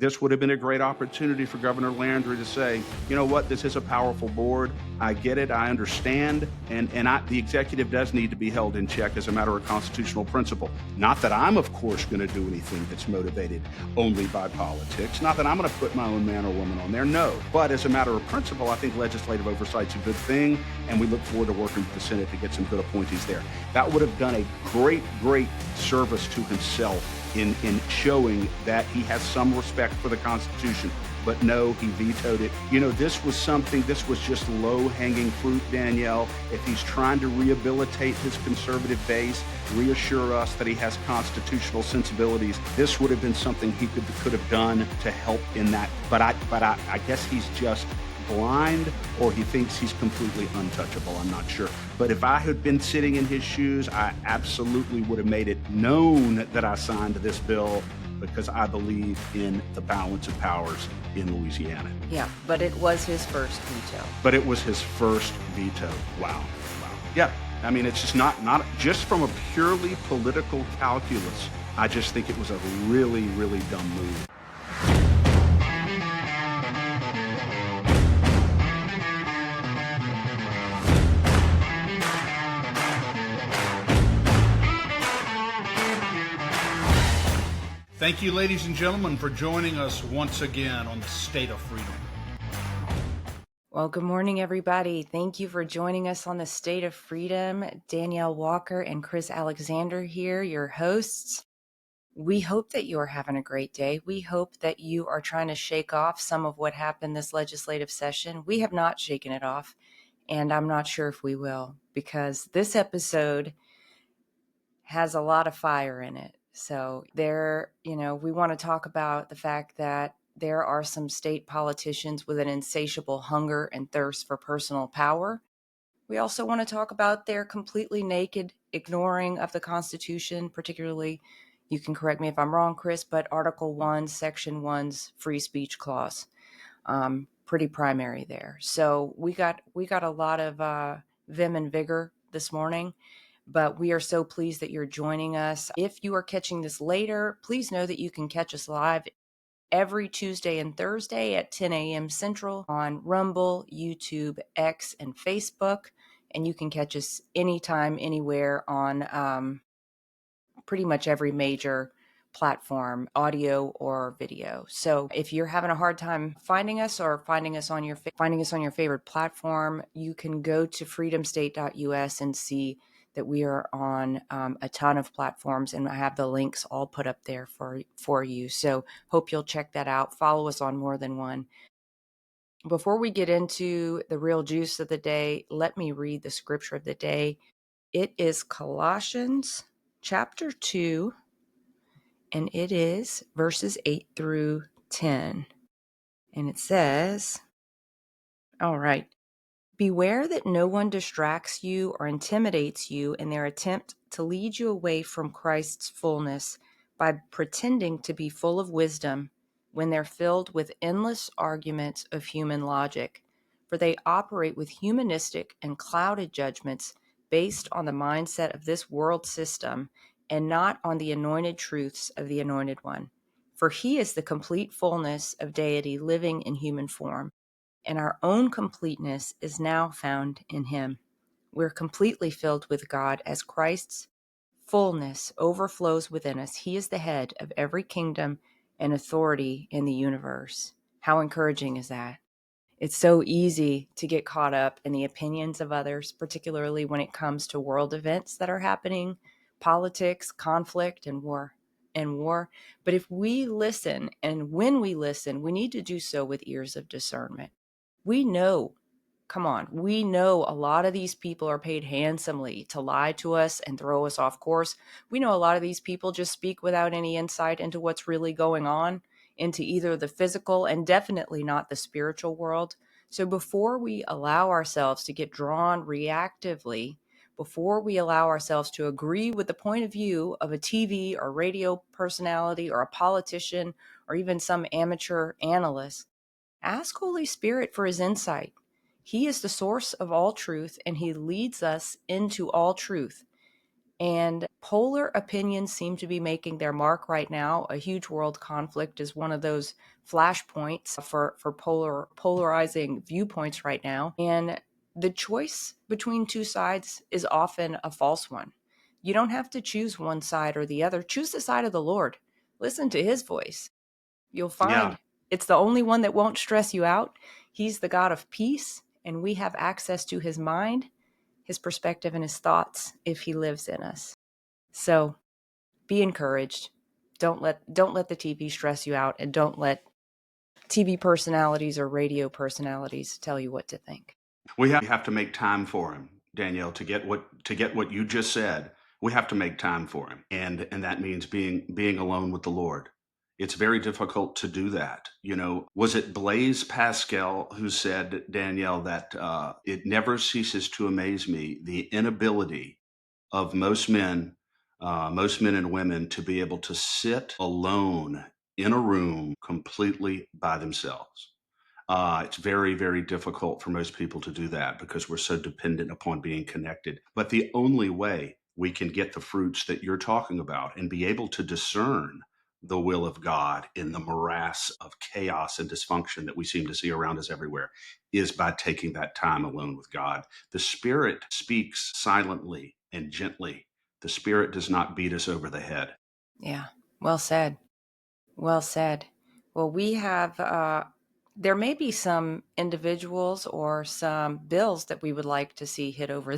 This would have been a great opportunity for Governor Landry to say, you know what, this is a powerful board. I get it. I understand. The executive does need to be held in check as a matter of constitutional principle. Not that I'm, of course, going to do anything that's motivated only by politics. Not that I'm going to put my own man or woman on there. No. But as a matter of principle, I think legislative oversight's a good thing. And we look forward to working with the Senate to get some good appointees there. That would have done a great, great service to himself in showing that he has some respect for the Constitution. But no, he vetoed it. This was just low-hanging fruit, Danielle. If he's trying to rehabilitate his conservative base, reassure us that he has constitutional sensibilities, this would have been something he could have done to help in that. But I guess he's just blind, or he thinks he's completely untouchable. I'm not sure. But if I had been sitting in his shoes, I absolutely would have made it known that I signed this bill because I believe in the balance of powers in Louisiana. Yeah, but it was his first veto. Wow. Yeah, I mean, it's just not just from a purely political calculus. I just think it was a really, really dumb move. Thank you, ladies and gentlemen, for joining us once again on the State of Freedom. Well, good morning, everybody. Thank you for joining us on the State of Freedom. Danielle Walker and Chris Alexander here, your hosts. We hope that you are having a great day. We hope that you are trying to shake off some of what happened this legislative session. We have not shaken it off, and I'm not sure if we will, because this episode has a lot of fire in it. So we want to talk about the fact that there are some state politicians with an insatiable hunger and thirst for personal power. We also want to talk about their completely naked ignoring of the Constitution, particularly, you can correct me if I'm wrong, Chris, but Article 1, Section 1's free speech clause. Pretty primary there. So we got a lot of vim and vigor this morning. But we are so pleased that you're joining us. If you are catching this later, please know that you can catch us live every Tuesday and Thursday at 10 a.m. Central on Rumble, YouTube, X, and Facebook. And you can catch us anytime, anywhere on pretty much every major platform, audio or video. So if you're having a hard time finding us or finding us on your favorite platform, you can go to freedomstate.us and see that we are on a ton of platforms, and I have the links all put up there for you. So hope you'll check that out. Follow us on more than one. Before we get into the real juice of the day, let me read the scripture of the day. It is Colossians chapter 2, and it is verses 8 through 10. And it says, all right, beware that no one distracts you or intimidates you in their attempt to lead you away from Christ's fullness by pretending to be full of wisdom when they're filled with endless arguments of human logic, for they operate with humanistic and clouded judgments based on the mindset of this world system and not on the anointed truths of the Anointed One. For he is the complete fullness of deity living in human form, and our own completeness is now found in him. We're completely filled with God as Christ's fullness overflows within us. He is the head of every kingdom and authority in the universe. How encouraging is that? It's so easy to get caught up in the opinions of others, particularly when it comes to world events that are happening, politics, conflict, and war. But if we listen, and when we listen, we need to do so with ears of discernment. We know a lot of these people are paid handsomely to lie to us and throw us off course. We know a lot of these people just speak without any insight into what's really going on, into either the physical and definitely not the spiritual world. So before we allow ourselves to get drawn reactively, before we allow ourselves to agree with the point of view of a TV or radio personality or a politician or even some amateur analyst, ask Holy Spirit for his insight. He is the source of all truth, and he leads us into all truth. And polar opinions seem to be making their mark right now. A huge world conflict is one of those flashpoints for polarizing viewpoints right now. And the choice between two sides is often a false one. You don't have to choose one side or the other. Choose the side of the Lord. Listen to his voice. You'll find it's the only one that won't stress you out. He's the God of peace, and we have access to his mind, his perspective, and his thoughts if he lives in us. So be encouraged. Don't let the TV stress you out, and don't let TV personalities or radio personalities tell you what to think. We have to make time for him, Danielle, to get what you just said. We have to make time for him, and that means being alone with the Lord. It's very difficult to do that. Was it Blaise Pascal who said, Danielle, that it never ceases to amaze me the inability of most men and women to be able to sit alone in a room completely by themselves. It's very, very difficult for most people to do that because we're so dependent upon being connected. But the only way we can get the fruits that you're talking about and be able to discern the will of God in the morass of chaos and dysfunction that we seem to see around us everywhere is by taking that time alone with God. The Spirit speaks silently and gently. The Spirit does not beat us over the head. Yeah, well said. Well said. Well, we have, there may be some individuals or some bills that we would like to see hit over.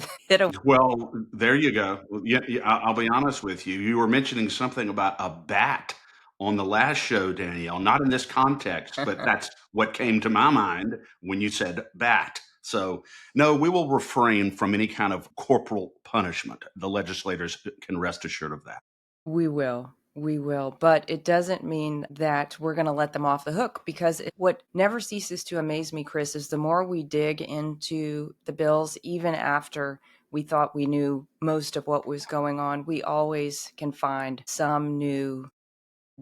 Well, there you go. Well, yeah, I'll be honest with you. You were mentioning something about a bat on the last show, Danielle, not in this context, but that's what came to my mind when you said bat. So, no, we will refrain from any kind of corporal punishment. The legislators can rest assured of that. We will. We will. But it doesn't mean that we're going to let them off the hook, because what never ceases to amaze me, Chris, is the more we dig into the bills, even after we thought we knew most of what was going on, we always can find some new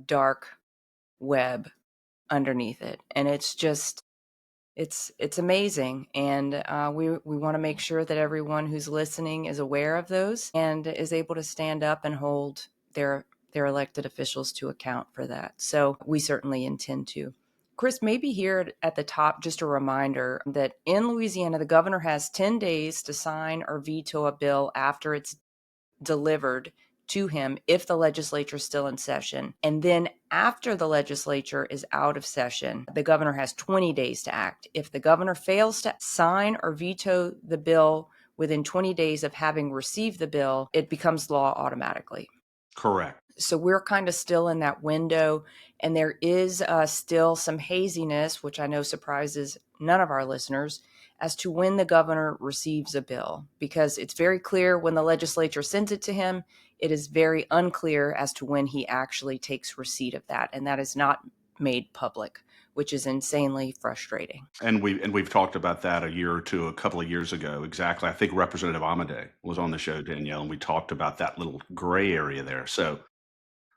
dark web underneath it. And it's just, it's amazing. And we want to make sure that everyone who's listening is aware of those and is able to stand up and hold their elected officials to account for that. So we certainly intend to. Chris, maybe here at the top, just a reminder that in Louisiana, the governor has 10 days to sign or veto a bill after it's delivered to him if the legislature is still in session. And then after the legislature is out of session, the governor has 20 days to act. If the governor fails to sign or veto the bill within 20 days of having received the bill, it becomes law automatically. Correct. So we're kind of still in that window, and there is still some haziness, which I know surprises none of our listeners, as to when the governor receives a bill, because it's very clear when the legislature sends it to him. It is very unclear as to when he actually takes receipt of that, and that is not made public, which is insanely frustrating. And we've talked about that a couple of years ago. Exactly. I think Representative Amade was on the show, Danielle, and we talked about that little gray area there. So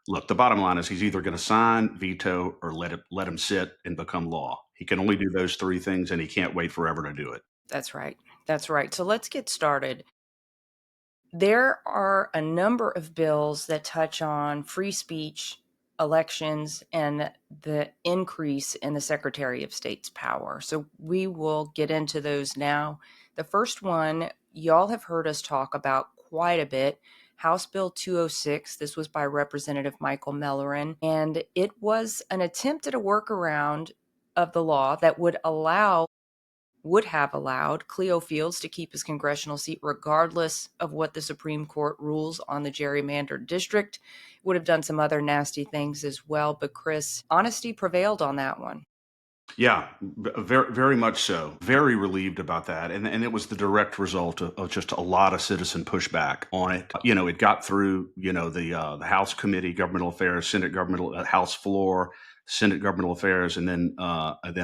look, the bottom line is he's either going to sign, veto, or let him sit and become law. He can only do those three things, and he can't wait forever to do it. That's right. That's right. So let's get started. There are a number of bills that touch on free speech, elections, and the increase in the Secretary of State's power. So we will get into those now. The first one, y'all have heard us talk about quite a bit, House Bill 206. This was by Representative Michael Mellerin, and it was an attempt at a workaround of the law that would have allowed Cleo Fields to keep his congressional seat regardless of what the Supreme Court rules on the gerrymandered district. Would have done some other nasty things as well. But Chris, honesty prevailed on that one. Yeah, very, very much so. Very relieved about that. And it was the direct result of just a lot of citizen pushback on it. It got through, the House Committee, Governmental Affairs, Senate Governmental, House floor, Senate Governmental Affairs, and then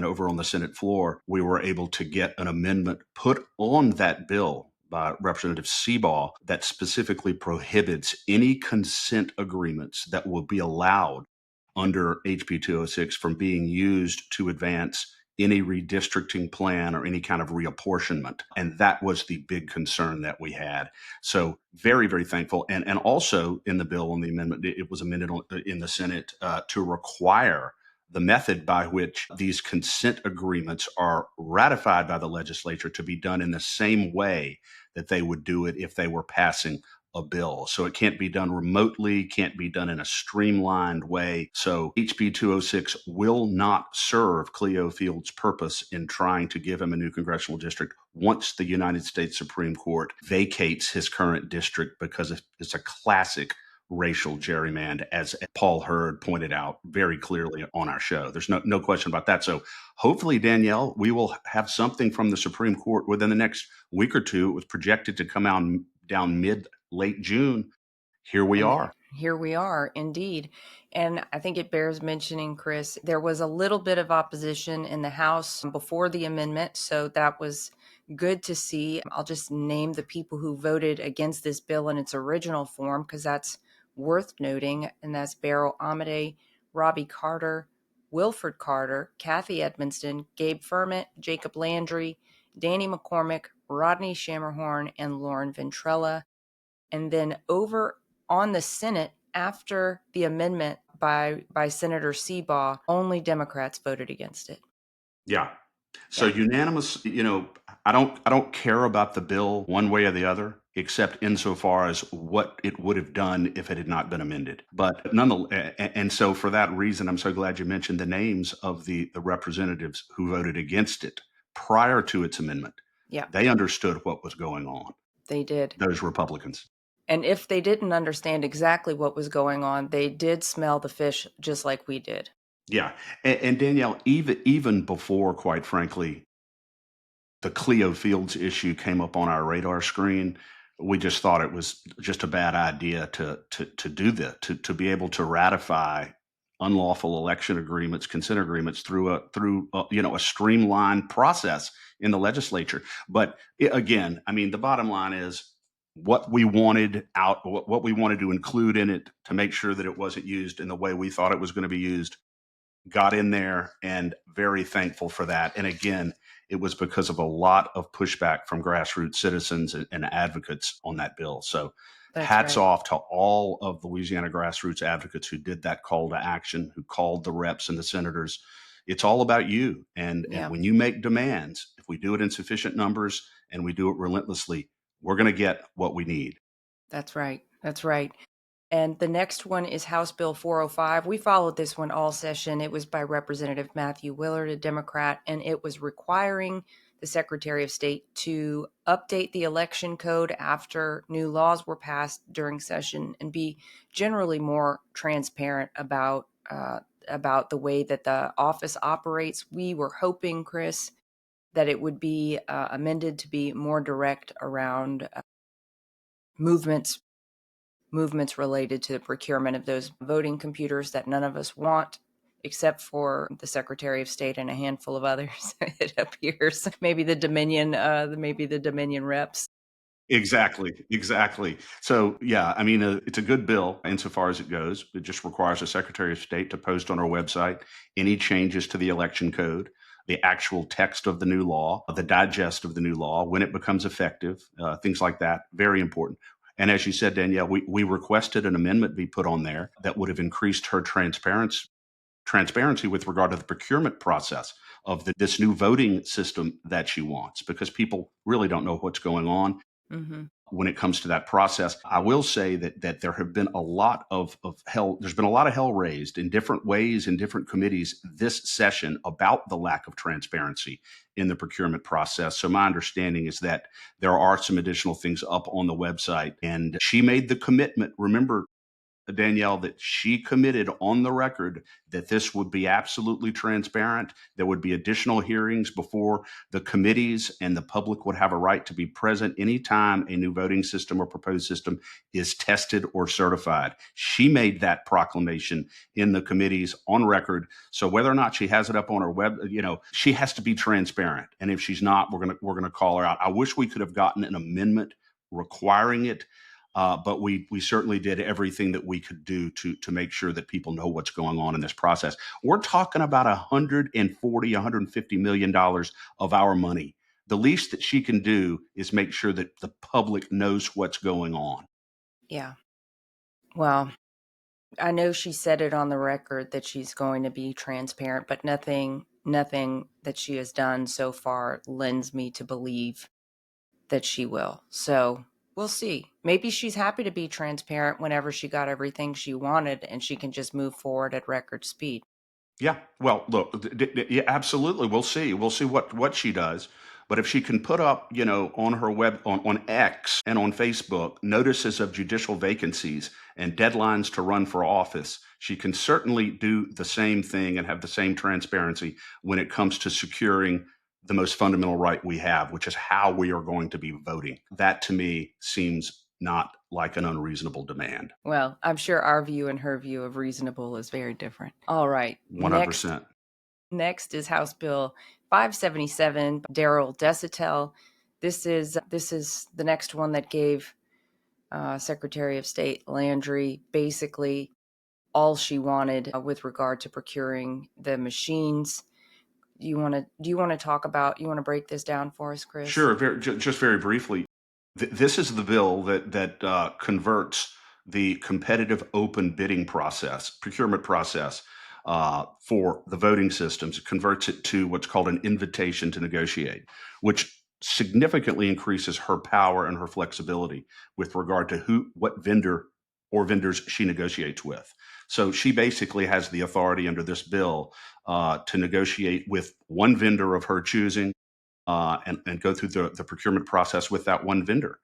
over on the Senate floor, we were able to get an amendment put on that bill by Representative Seabaugh that specifically prohibits any consent agreements that will be allowed under HB 206 from being used to advance any redistricting plan or any kind of reapportionment. And that was the big concern that we had. So very, very thankful. And also in the bill, on the amendment, it was amended in the Senate to require the method by which these consent agreements are ratified by the legislature to be done in the same way that they would do it if they were passing a bill. So it can't be done remotely, can't be done in a streamlined way. So HB 206 will not serve Cleo Field's purpose in trying to give him a new congressional district once the United States Supreme Court vacates his current district, because it's a classic racial gerrymander, as Paul Hurd pointed out very clearly on our show. There's no question about that. So hopefully, Danielle, we will have something from the Supreme Court within the next week or two. It was projected to come out down late June. Here we are. Here we are, indeed. And I think it bears mentioning, Chris, there was a little bit of opposition in the House before the amendment, so that was good to see. I'll just name the people who voted against this bill in its original form, because that's worth noting, and that's Beryl Amade, Robbie Carter, Wilford Carter, Kathy Edmonston, Gabe Ferment, Jacob Landry, Danny McCormick, Rodney Shammerhorn, and Lauren Ventrella. And then over on the Senate, after the amendment by Senator Seabaugh, only Democrats voted against it. Yeah. So unanimous, I don't care about the bill one way or the other, except insofar as what it would have done if it had not been amended. But nonetheless, and so for that reason, I'm so glad you mentioned the names of the representatives who voted against it prior to its amendment. Yeah. They understood what was going on. They did. Those Republicans. And if they didn't understand exactly what was going on, they did smell the fish just like we did. Yeah. And Danielle, even before, quite frankly, the Cleo Fields issue came up on our radar screen, we just thought it was just a bad idea to do that, to be able to ratify unlawful election agreements, consent agreements through a streamlined process in the legislature. But again, I mean, the bottom line is what we wanted to include in it to make sure that it wasn't used in the way we thought it was going to be used got in there, and very thankful for that. And again, it was because of a lot of pushback from grassroots citizens and advocates on that bill. So hats off to all of the Louisiana grassroots advocates who did that call to action, who called the reps and the senators. It's all about you. And when you make demands, if we do it in sufficient numbers and we do it relentlessly, we're going to get what we need. That's right. That's right. And the next one is House Bill 405. We followed this one all session. It was by Representative Matthew Willard, a Democrat, and it was requiring the Secretary of State to update the election code after new laws were passed during session and be generally more transparent about the way that the office operates. We were hoping, Chris, that it would be amended to be more direct around movements related to the procurement of those voting computers that none of us want, except for the Secretary of State and a handful of others, it appears. Maybe the Dominion reps. Exactly. So, yeah, I mean, it's a good bill insofar as it goes. It just requires the Secretary of State to post on our website any changes to the election code, the actual text of the new law, the digest of the new law, when it becomes effective, things like that. Very important. And as you said, Danielle, we requested an amendment be put on there that would have increased her transparency with regard to the procurement process of this new voting system that she wants, because people really don't know what's going on. Mm-hmm. When it comes to that process. I will say that there have been a lot of hell. There's been a lot of hell raised in different ways in different committees this session about the lack of transparency in the procurement process. So my understanding is that there are some additional things up on the website, and she made the commitment. Remember, Danielle, that she committed on the record that this would be absolutely transparent. There would be additional hearings before the committees, and the public would have a right to be present anytime a new voting system or proposed system is tested or certified. She made that proclamation in the committees on record. So whether or not she has it up on her web, she has to be transparent. And if she's not, we're gonna call her out. I wish we could have gotten an amendment requiring it. but we certainly did everything that we could do to make sure that people know what's going on in this process. We're talking about $150 million of our money. The least that she can do is make sure that the public knows what's going on. Yeah. Well, I know she said it on the record that she's going to be transparent, but nothing that she has done so far lends me to believe that she will. So we'll see. Maybe she's happy to be transparent whenever she got everything she wanted and she can just move forward at record speed. Yeah, well, look, yeah, absolutely. We'll see. We'll see what she does. But if she can put up, on her on X and on Facebook, notices of judicial vacancies and deadlines to run for office, she can certainly do the same thing and have the same transparency when it comes to securing the most fundamental right we have, which is how we are going to be voting. That to me seems not like an unreasonable demand. Well, I'm sure our view and her view of reasonable is very different. All right. 100%. Next is House Bill 577, Darrell Desitel. This is the next one that gave Secretary of State Landry basically all she wanted with regard to procuring the machines. Do you want to talk about? You want to break this down for us, Chris? Sure. Just very briefly, this is the bill that converts the competitive open bidding process, procurement process, for the voting systems. It converts it to what's called an invitation to negotiate, which significantly increases her power and her flexibility with regard to what vendor or vendors she negotiates with. So she basically has the authority under this bill to negotiate with one vendor of her choosing, and go through the procurement process with that one vendor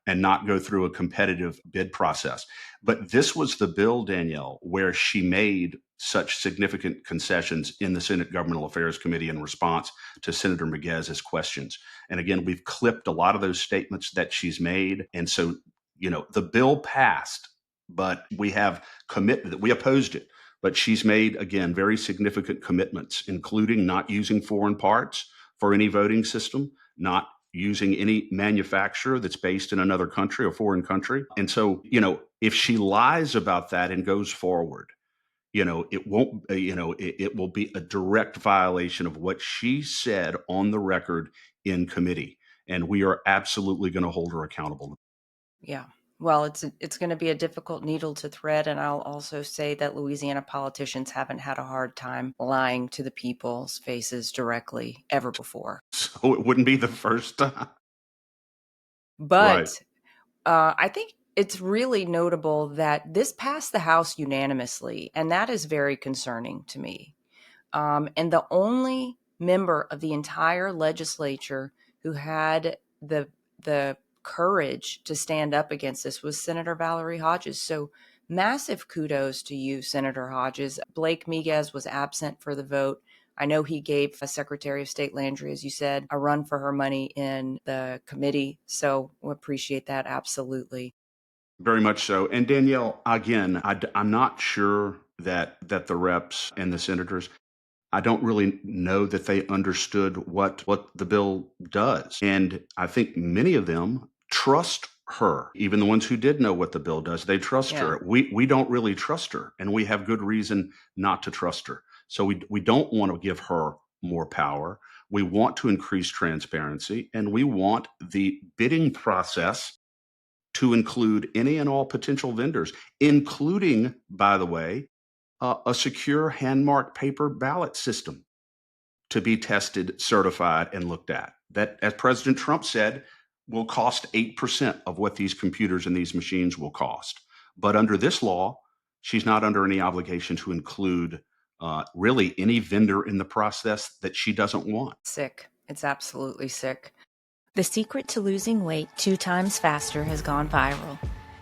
and not go through a competitive bid process. But this was the bill, Danielle, where she made such significant concessions in the Senate Governmental Affairs Committee in response to Senator Miguez's questions. And again, we've clipped a lot of those statements that she's made. And so, the bill passed, but we have committed that we opposed it. But she's made, again, very significant commitments, including not using foreign parts for any voting system, not using any manufacturer that's based in another country or foreign country. And so, if she lies about that and goes forward, it won't, it will be a direct violation of what she said on the record in committee. And we are absolutely going to hold her accountable. Yeah. Well, it's going to be a difficult needle to thread. And I'll also say that Louisiana politicians haven't had a hard time lying to the people's faces directly ever before. So it wouldn't be the first time. But right. I think it's really notable that this passed the House unanimously, and that is very concerning to me. And the only member of the entire legislature who had the courage to stand up against this was Senator Valerie Hodges. So massive kudos to you, Senator Hodges. Blake Miguez was absent for the vote. I know he gave Secretary of State Landry, as you said, a run for her money in the committee. So we appreciate that. Absolutely. Very much so. And Danielle, again, I'm not sure that the reps and the senators, I don't really know that they understood what the bill does. And I think many of them trust her. Even the ones who did know what the bill does, they trust her. We don't really trust her, and we have good reason not to trust her. So we don't want to give her more power. We want to increase transparency, and we want the bidding process to include any and all potential vendors, including, by the way, a secure hand-marked paper ballot system to be tested, certified, and looked at. That, as President Trump said, will cost 8% of what these computers and these machines will cost. But under this law, she's not under any obligation to include really any vendor in the process that she doesn't want. Sick. It's absolutely sick. The secret to losing weight 2 times faster has gone viral.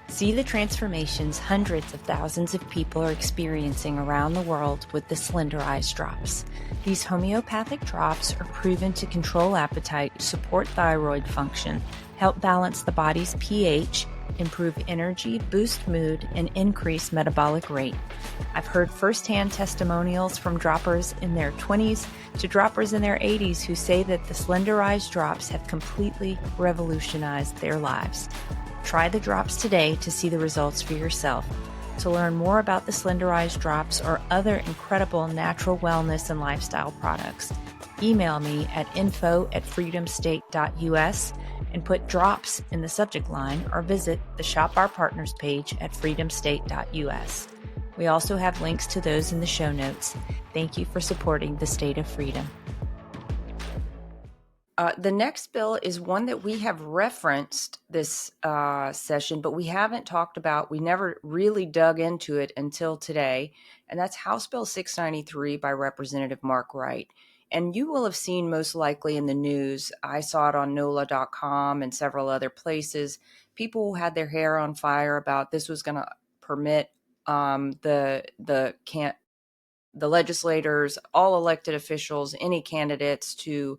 See the transformations hundreds of thousands of people are experiencing around the world with the Slender Eyes drops. These homeopathic drops are proven to control appetite, support thyroid function, help balance the body's pH, improve energy, boost mood, and increase metabolic rate. I've heard firsthand testimonials from droppers in their 20s to droppers in their 80s who say that the Slender Eyes drops have completely revolutionized their lives. Try the drops today to see the results for yourself. To learn more about the Slenderized drops or other incredible natural wellness and lifestyle products, email me at info@freedomstate.us and put drops in the subject line, or visit the Shop Our Partners page at freedomstate.us. We also have links to those in the show notes. Thank you for supporting the State of Freedom. The next bill is one that we have referenced this session, but we haven't talked about. We never really dug into it until today, and that's House Bill 693 by Representative Mark Wright. And you will have seen most likely in the news, I saw it on NOLA.com and several other places, people had their hair on fire about this was going to permit the legislators, all elected officials, any candidates to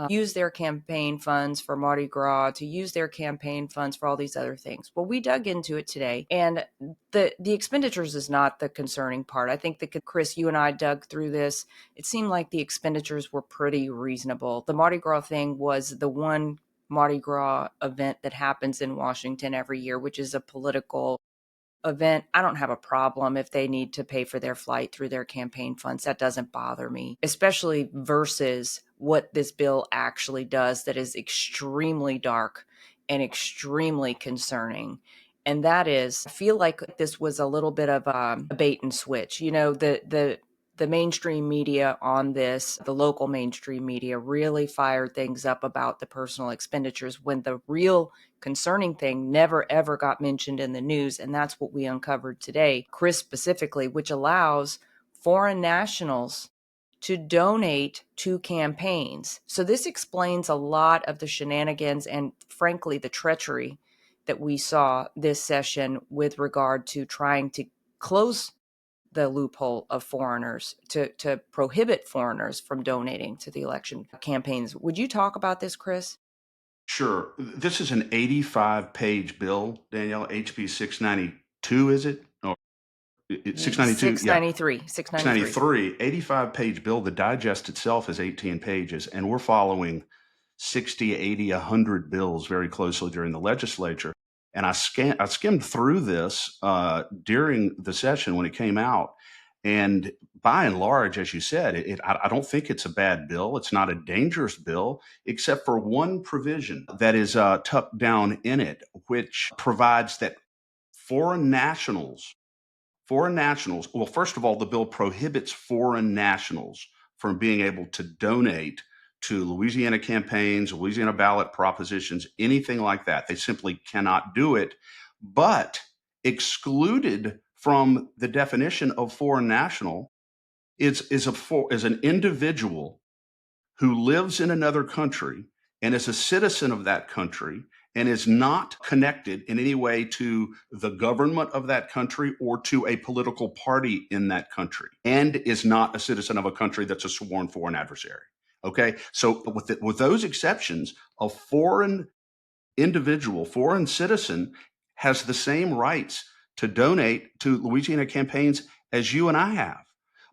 use their campaign funds for Mardi Gras, to use their campaign funds for all these other things. Well, we dug into it today, and the expenditures is not the concerning part. I think that, Chris, you and I dug through this. It seemed like the expenditures were pretty reasonable. The Mardi Gras thing was the one Mardi Gras event that happens in Washington every year, which is a political event. I don't have a problem if they need to pay for their flight through their campaign funds. That doesn't bother me, especially versus what this bill actually does that is extremely dark and extremely concerning. And that is, I feel like this was a little bit of a bait and switch. You know, the mainstream media on this, the local mainstream media, really fired things up about the personal expenditures when the real concerning thing never ever got mentioned in the news. And that's what we uncovered today, Chris specifically, which allows foreign nationals to donate to campaigns. So this explains a lot of the shenanigans and, frankly, the treachery that we saw this session with regard to trying to close the loophole of foreigners, to prohibit foreigners from donating to the election campaigns. Would you talk about this, Chris? Sure. This is an 85-page bill, Danielle, HB 692, is it? Oh, 692? 693. Yeah. 693. 85-page bill. The digest itself is 18 pages, and we're following 60, 80, 100 bills very closely during the legislature. And I skimmed through this during the session when it came out. And by and large, as you said, I don't think it's a bad bill. It's not a dangerous bill, except for one provision that is tucked down in it, which provides that foreign nationals, well, first of all, the bill prohibits foreign nationals from being able to donate to Louisiana campaigns, Louisiana ballot propositions, anything like that. They simply cannot do it. But excluded from the definition of foreign national is an individual who lives in another country and is a citizen of that country and is not connected in any way to the government of that country or to a political party in that country, and is not a citizen of a country that's a sworn foreign adversary. Okay, so with those exceptions, a foreign individual, foreign citizen, has the same rights to donate to Louisiana campaigns as you and I have.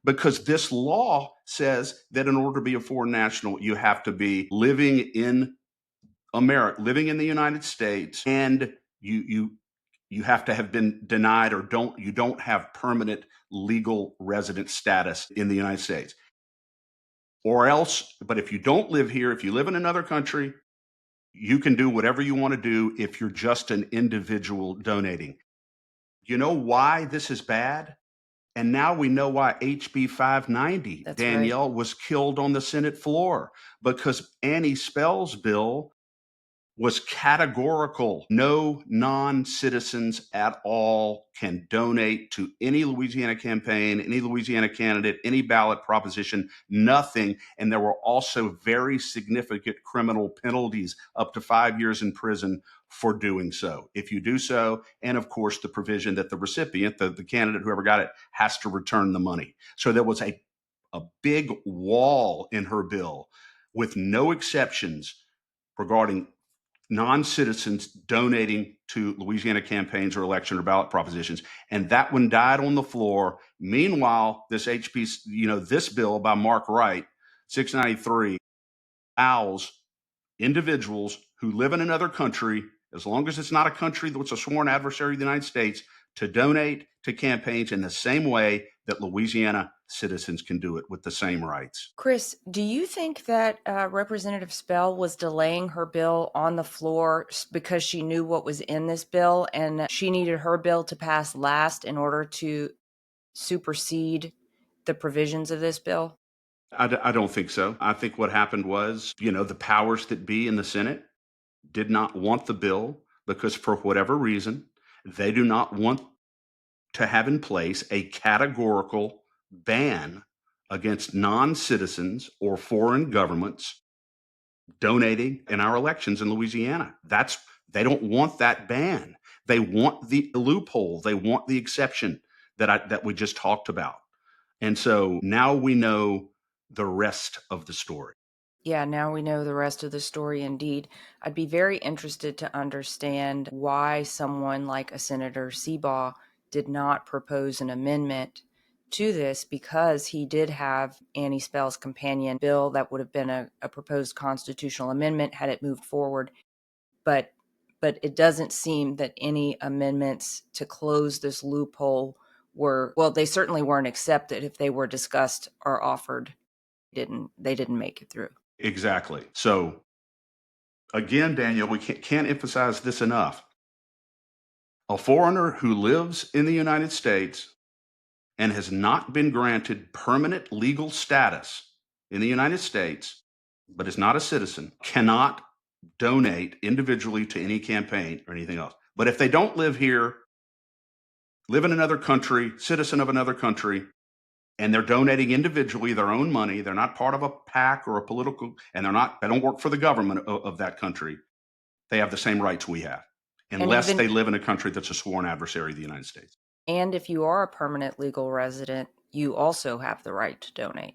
Because this law says that in order to be a foreign national, you have to be living in America, living in the United States, and you have to have been denied or you don't have permanent legal resident status in the United States. Or else, but if you don't live here, if you live in another country, you can do whatever you want to do if you're just an individual donating. You know why this is bad? And now we know why HB 590, That's Danielle, right. was killed on the Senate floor, because Annie Spell's bill was categorical. No non-citizens at all can donate to any Louisiana campaign, any Louisiana candidate, any ballot proposition, nothing. And there were also very significant criminal penalties, up to 5 years in prison for doing so, if you do so. And of course, the provision that the recipient, the candidate, whoever got it, has to return the money. So there was a big wall in her bill with no exceptions regarding non-citizens donating to Louisiana campaigns or election or ballot propositions. And that one died on the floor. Meanwhile, this this bill by Mark Wright, 693, allows individuals who live in another country as long as it's not a country that's a sworn adversary of the United States, to donate to campaigns in the same way that Louisiana citizens can do it with the same rights. Chris, do you think that Representative Spell was delaying her bill on the floor because she knew what was in this bill and she needed her bill to pass last in order to supersede the provisions of this bill? I don't think so. I think what happened was, the powers that be in the Senate did not want the bill because, for whatever reason, they do not want to have in place a categorical ban against non-citizens or foreign governments donating in our elections in Louisiana. They don't want that ban. They want the loophole. They want the exception that we just talked about. And so now we know the rest of the story. Yeah, now we know the rest of the story indeed. I'd be very interested to understand why someone like a Senator Seabaugh did not propose an amendment to this, because he did have Annie Spell's companion bill that would have been a proposed constitutional amendment had it moved forward. But it doesn't seem that any amendments to close this loophole they certainly weren't accepted if they were discussed or offered. They didn't make it through. Exactly. So again, Daniel, we can't emphasize this enough. A foreigner who lives in the United States and has not been granted permanent legal status in the United States, but is not a citizen, cannot donate individually to any campaign or anything else. But if they don't live here, live in another country, citizen of another country, and they're donating individually their own money, they're not part of a PAC or a political, and they don't work for the government of that country, they have the same rights we have, unless they live in a country that's a sworn adversary of the United States. And if you are a permanent legal resident, you also have the right to donate.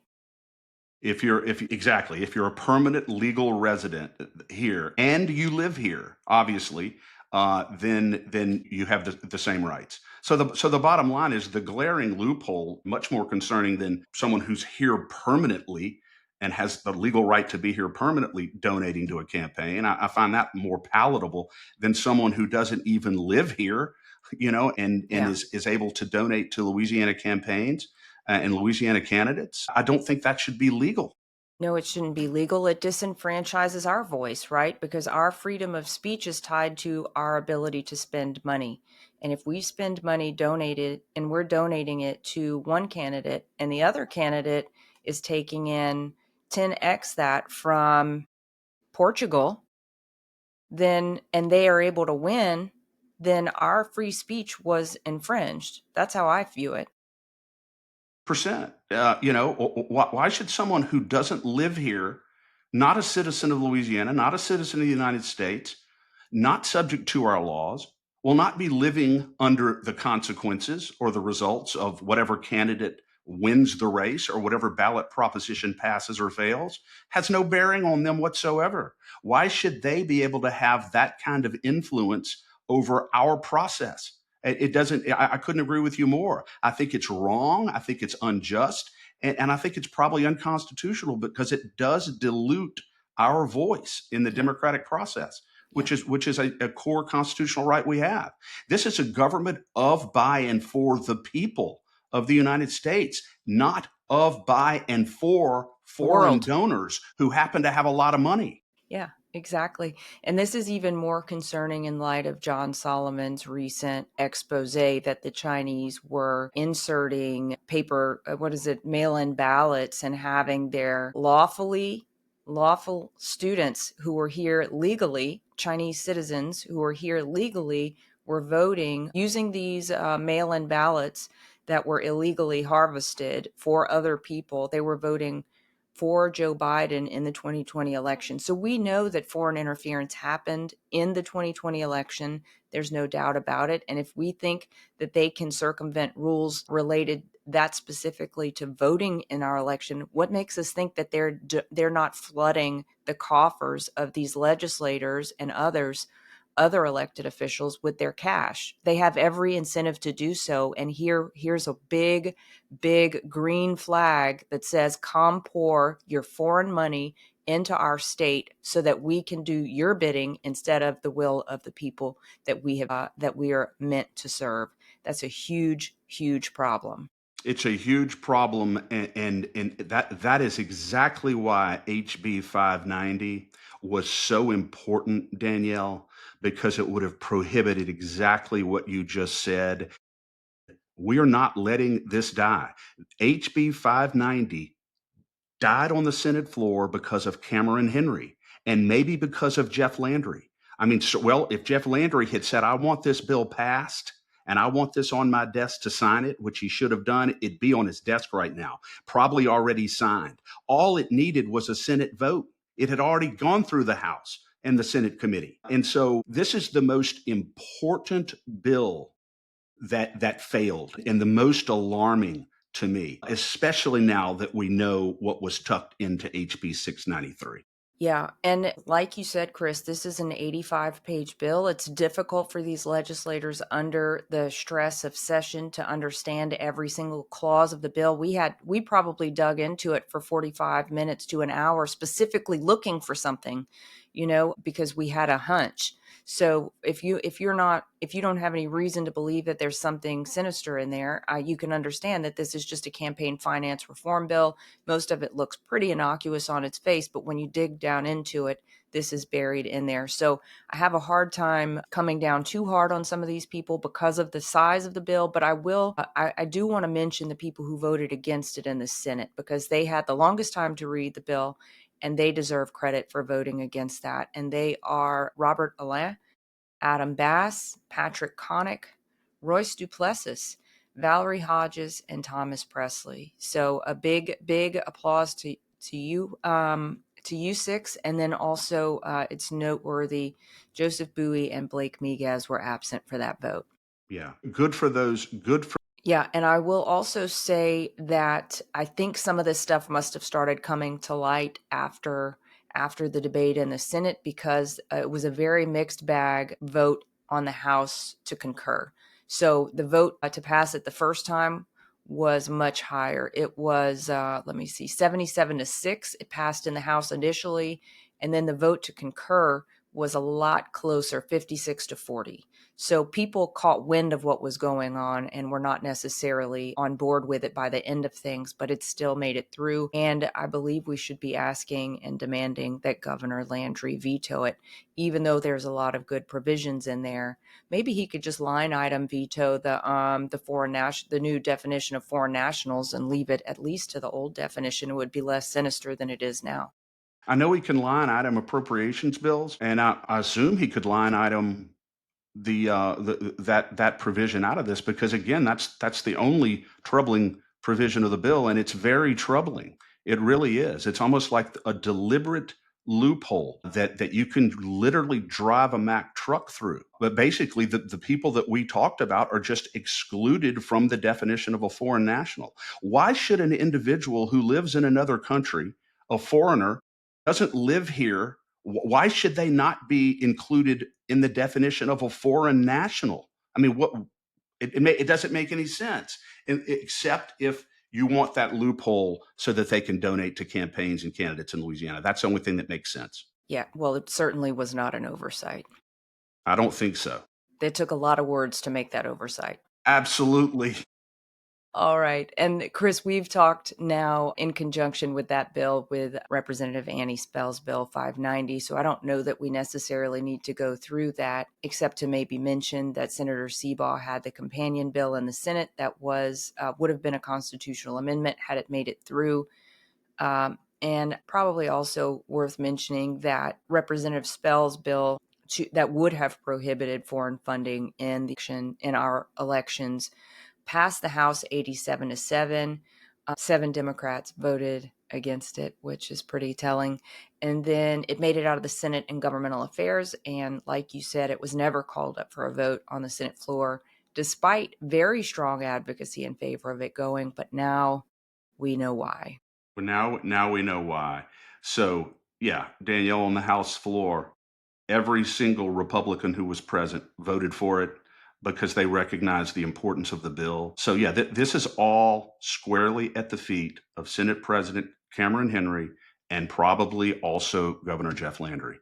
If you're a permanent legal resident here and you live here, obviously, then you have the same rights. So the bottom line is the glaring loophole, much more concerning than someone who's here permanently and has the legal right to be here permanently donating to a campaign. I find that more palatable than someone who doesn't even live here, and is able to donate to Louisiana campaigns and Louisiana candidates. I don't think that should be legal. No, it shouldn't be legal. It disenfranchises our voice, right? Because our freedom of speech is tied to our ability to spend money. And if we spend money donated and we're donating it to one candidate and the other candidate is taking in 10x that from Portugal, and they are able to win, then our free speech was infringed. That's how I view it. Why should someone who doesn't live here, not a citizen of Louisiana, not a citizen of the United States, not subject to our laws, will not be living under the consequences or the results of whatever candidate wins the race or whatever ballot proposition passes or fails, has no bearing on them whatsoever. Why should they be able to have that kind of influence over our process? It doesn't. I couldn't agree with you more. I think it's wrong. I think it's unjust, and I think it's probably unconstitutional because it does dilute our voice in the democratic process, which is a core constitutional right we have. This is a government of, by, and for the people of the United States, not of, by, and for foreign donors who happen to have a lot of money. Yeah, exactly. And this is even more concerning in light of John Solomon's recent expose that the Chinese were inserting mail-in ballots and having their lawful students who were here legally, Chinese citizens who were here legally, were voting using these mail-in ballots that were illegally harvested for other people. They were voting for Joe Biden in the 2020 election. So we know that foreign interference happened in the 2020 election. There's no doubt about it. And if we think that they can circumvent rules related that specifically to voting in our election, what makes us think that they're not flooding the coffers of these legislators and others other elected officials with their cash. They have every incentive to do so. And here's a big, big green flag that says, come pour your foreign money into our state so that we can do your bidding instead of the will of the people that we are meant to serve. That's a huge, huge problem. It's a huge problem, and that is exactly why HB 590 was so important, Danielle, because it would have prohibited exactly what you just said. We are not letting this die. HB 590 died on the Senate floor because of Cameron Henry and maybe because of Jeff Landry. I mean, well, if Jeff Landry had said, I want this bill passed and I want this on my desk to sign it, which he should have done, it'd be on his desk right now, probably already signed. All it needed was a Senate vote. It had already gone through the House and the Senate committee. And so this is the most important bill that failed and the most alarming to me, especially now that we know what was tucked into HB 693. Yeah. And like you said, Chris, this is an 85-page bill. It's difficult for these legislators under the stress of session to understand every single clause of the bill. We probably dug into it for 45 minutes to an hour, specifically looking for something, because we had a hunch. So if you don't have any reason to believe that there's something sinister in there, you can understand that this is just a campaign finance reform bill. Most of it looks pretty innocuous on its face, but when you dig down into it, this is buried in there. So I have a hard time coming down too hard on some of these people because of the size of the bill, but I do want to mention the people who voted against it in the Senate, because they had the longest time to read the bill, and they deserve credit for voting against that. And they are Robert Alain, Adam Bass, Patrick Connick, Royce Duplessis, Valerie Hodges, and Thomas Presley. So a big, big applause to you six. And then also it's noteworthy Joseph Bowie and Blake Miguez were absent for that vote. Yeah, good for those. Yeah, and I will also say that I think some of this stuff must have started coming to light after the debate in the Senate, because it was a very mixed bag vote on the House to concur. So the vote to pass it the first time was much higher. It was, 77-6. It passed in the House initially, and then the vote to concur was a lot closer, 56-40. So people caught wind of what was going on and were not necessarily on board with it by the end of things, but it still made it through. And I believe we should be asking and demanding that Governor Landry veto it, even though there's a lot of good provisions in there. Maybe he could just line item veto the new definition of foreign nationals and leave it at least to the old definition. It would be less sinister than it is now. I know he can line item appropriations bills, and I assume he could line item that provision out of this, because again, that's the only troubling provision of the bill, and it's very troubling. It really is. It's almost like a deliberate loophole that you can literally drive a Mack truck through. But basically, the people that we talked about are just excluded from the definition of a foreign national. Why should an individual who lives in another country, a foreigner, doesn't live here, why should they not be included in the definition of a foreign national? I mean, it doesn't make any sense, except if you want that loophole so that they can donate to campaigns and candidates in Louisiana. That's the only thing that makes sense. Yeah, well, it certainly was not an oversight. I don't think so. It took a lot of words to make that oversight. Absolutely. All right. And Chris, we've talked now in conjunction with that bill with Representative Annie Spell's Bill 590. So I don't know that we necessarily need to go through that, except to maybe mention that Senator Seabaugh had the companion bill in the Senate that would have been a constitutional amendment had it made it through. And probably also worth mentioning that Representative Spell's bill that would have prohibited foreign funding in our elections passed the House 87-7. 7 Democrats voted against it, which is pretty telling. And then it made it out of the Senate in Governmental Affairs. And like you said, it was never called up for a vote on the Senate floor, despite very strong advocacy in favor of it going. But now we know why. Now we know why. So, yeah, Danielle, on the House floor, Every single Republican who was present voted for it because they recognize the importance of the bill. So yeah, this is all squarely at the feet of Senate President Cameron Henry and probably also Governor Jeff Landry.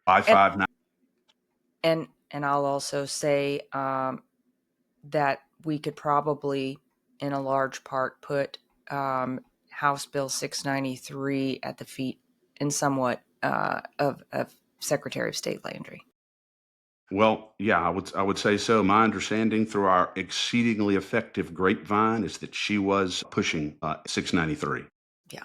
And I'll also say that we could probably, in a large part, put House Bill 693 at the feet in somewhat of Secretary of State Landry. Well, yeah, I would say so. My understanding through our exceedingly effective grapevine is that she was pushing 693. Yeah.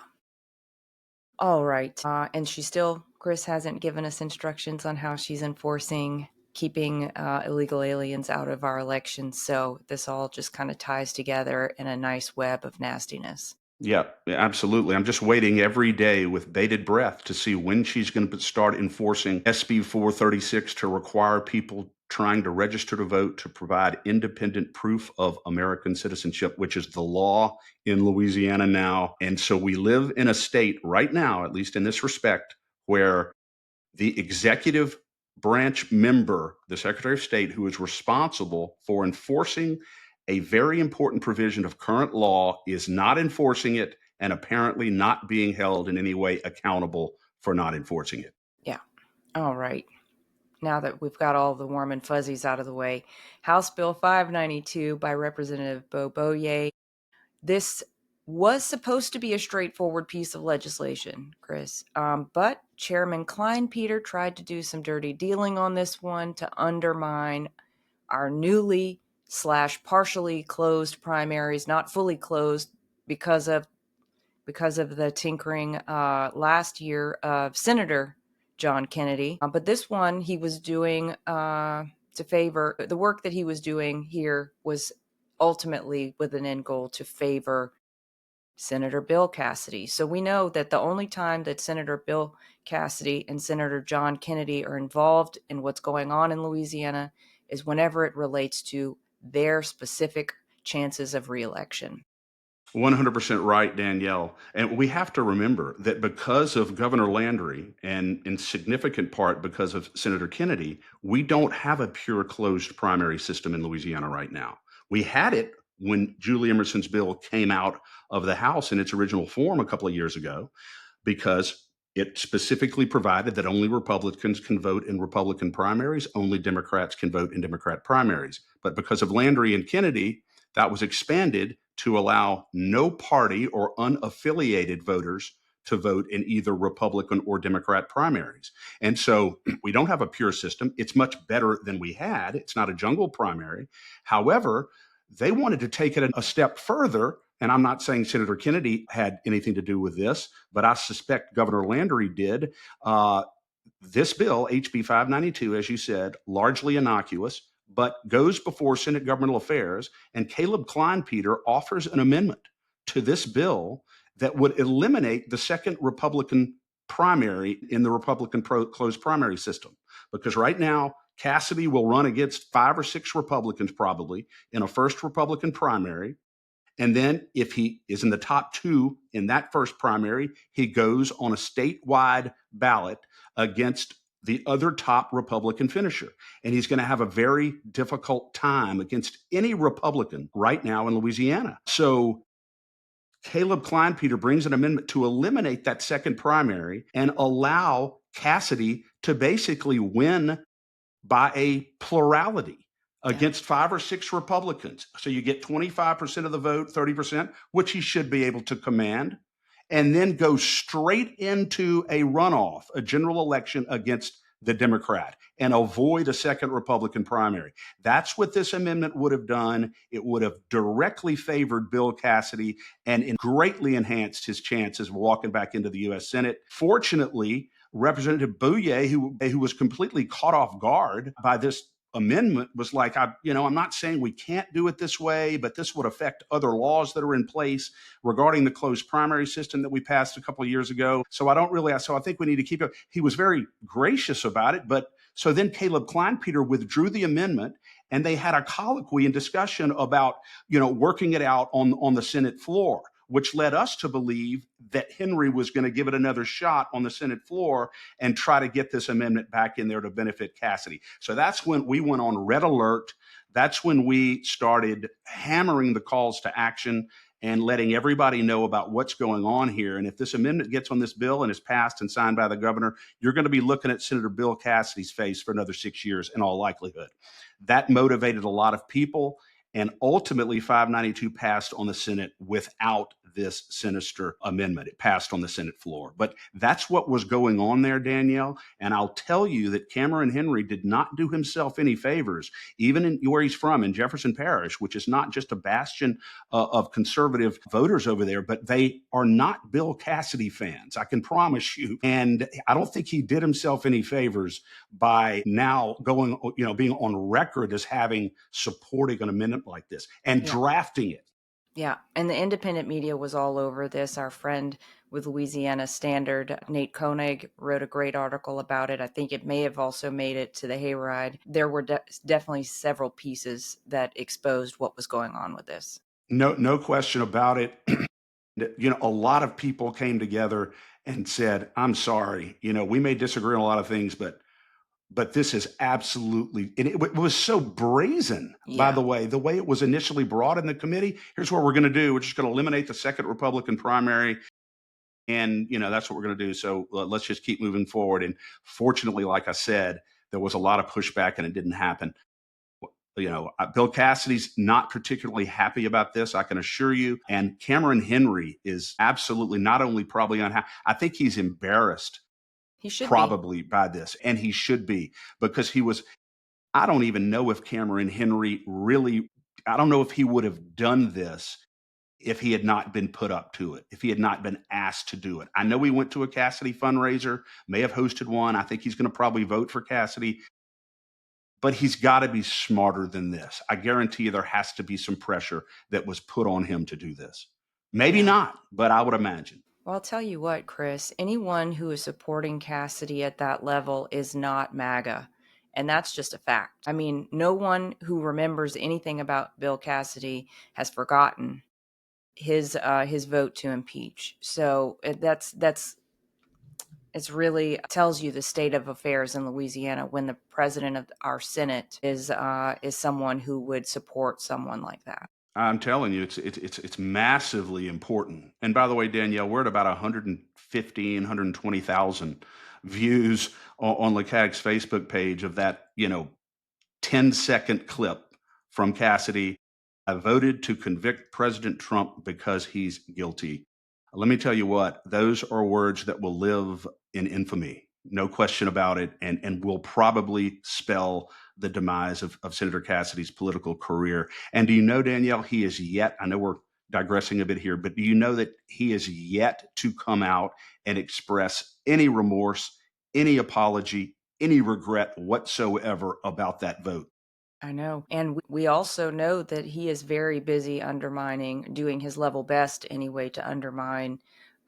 All right. And Chris hasn't given us instructions on how she's enforcing keeping illegal aliens out of our elections. So this all just kind of ties together in a nice web of nastiness. Yeah, absolutely. I'm just waiting every day with bated breath to see when she's going to start enforcing SB 436 to require people trying to register to vote to provide independent proof of American citizenship, which is the law in Louisiana now. And so we live in a state right now, at least in this respect, where the executive branch member, the Secretary of State, who is responsible for enforcing a very important provision of current law, is not enforcing it and apparently not being held in any way accountable for not enforcing it. Yeah. All right. Now that we've got all the warm and fuzzies out of the way, House Bill 592 by Representative Bo Boye. This was supposed to be a straightforward piece of legislation, Chris, but Chairman Klein-Peter tried to do some dirty dealing on this one to undermine our newly / partially closed primaries, not fully closed because of the tinkering last year of Senator John Kennedy. But this one he was doing to favor the work that he was doing here was ultimately with an end goal to favor Senator Bill Cassidy. So we know that the only time that Senator Bill Cassidy and Senator John Kennedy are involved in what's going on in Louisiana is whenever it relates to their specific chances of reelection. 100% right, Danielle. And we have to remember that because of Governor Landry and in significant part because of Senator Kennedy, we don't have a pure closed primary system in Louisiana right now. We had it when Julie Emerson's bill came out of the House in its original form a couple of years ago, because it specifically provided that only Republicans can vote in Republican primaries, only Democrats can vote in Democrat primaries. But because of Landry and Kennedy, that was expanded to allow no party or unaffiliated voters to vote in either Republican or Democrat primaries. And so we don't have a pure system. It's much better than we had. It's not a jungle primary. However, they wanted to take it a step further. And I'm not saying Senator Kennedy had anything to do with this, but I suspect Governor Landry did. This bill, HB 592, as you said, largely innocuous, but goes before Senate Governmental Affairs, and Caleb Klein-Peter offers an amendment to this bill that would eliminate the second Republican primary in the Republican closed primary system. Because right now, Cassidy will run against 5 or 6 Republicans probably in a first Republican primary. And then if he is in the top 2 in that first primary, he goes on a statewide ballot against the other top Republican finisher. And he's going to have a very difficult time against any Republican right now in Louisiana. So Caleb Klein-Peter brings an amendment to eliminate that second primary and allow Cassidy to basically win by a plurality against 5 or 6 Republicans. So you get 25% of the vote, 30%, which he should be able to command, and then go straight into a runoff, a general election against the Democrat, and avoid a second Republican primary. That's what this amendment would have done. It would have directly favored Bill Cassidy and greatly enhanced his chances of walking back into the U.S. Senate. Fortunately, Representative Boye, who was completely caught off guard by this amendment, was like, I'm not saying we can't do it this way, but this would affect other laws that are in place regarding the closed primary system that we passed a couple of years ago. So I think we need to keep it. He was very gracious about it. But so then Caleb Klein-Peter withdrew the amendment, and they had a colloquy and discussion about, working it out on the Senate floor. which led us to believe that Henry was going to give it another shot on the Senate floor and try to get this amendment back in there to benefit Cassidy. So that's when we went on red alert. That's when we started hammering the calls to action and letting everybody know about what's going on here. And if this amendment gets on this bill and is passed and signed by the governor, you're going to be looking at Senator Bill Cassidy's face for another 6 years in all likelihood. That motivated a lot of people. And ultimately, 592 passed on the Senate without this sinister amendment. It passed on the Senate floor. But that's what was going on there, Danielle. And I'll tell you that Cameron Henry did not do himself any favors, even in where he's from, in Jefferson Parish, which is not just a bastion of conservative voters over there, but they are not Bill Cassidy fans, I can promise you. And I don't think he did himself any favors by now going, being on record as having supporting an amendment like this and drafting it. Yeah. And the independent media was all over this. Our friend with Louisiana Standard, Nate Koenig, wrote a great article about it. I think it may have also made it to the Hayride. There were definitely several pieces that exposed what was going on with this. No question about it. A lot of people came together and said, I'm sorry, we may disagree on a lot of things, but this is absolutely, and it was so brazen, by the way it was initially brought in the committee. Here's what we're going to do. We're just going to eliminate the second Republican primary. And, that's what we're going to do. So let's just keep moving forward. And fortunately, like I said, there was a lot of pushback and it didn't happen. Bill Cassidy's not particularly happy about this, I can assure you. And Cameron Henry is absolutely not only probably unhappy, I think he's embarrassed. He should probably by this, and he should be, because I don't even know if Cameron Henry I don't know if he would have done this if he had not been put up to it, if he had not been asked to do it. I know he went to a Cassidy fundraiser, may have hosted one. I think he's going to probably vote for Cassidy, but he's got to be smarter than this. I guarantee you there has to be some pressure that was put on him to do this. Maybe not, but I would imagine. Well, I'll tell you what, Chris, anyone who is supporting Cassidy at that level is not MAGA. And that's just a fact. I mean, no one who remembers anything about Bill Cassidy has forgotten his vote to impeach. So it's really tells you the state of affairs in Louisiana when the president of our Senate is someone who would support someone like that. I'm telling you, it's massively important. And by the way, Danielle, we're at about 115, 120,000 views on LACAG's Facebook page of that, 10-second clip from Cassidy. I voted to convict President Trump because he's guilty. Let me tell you what, those are words that will live in infamy, no question about it, and will probably spell the demise of Senator Cassidy's political career. And do you know, Danielle, I know we're digressing a bit here, but do you know that he is yet to come out and express any remorse, any apology, any regret whatsoever about that vote? I know. And we also know that he is very busy doing his level best anyway, to undermine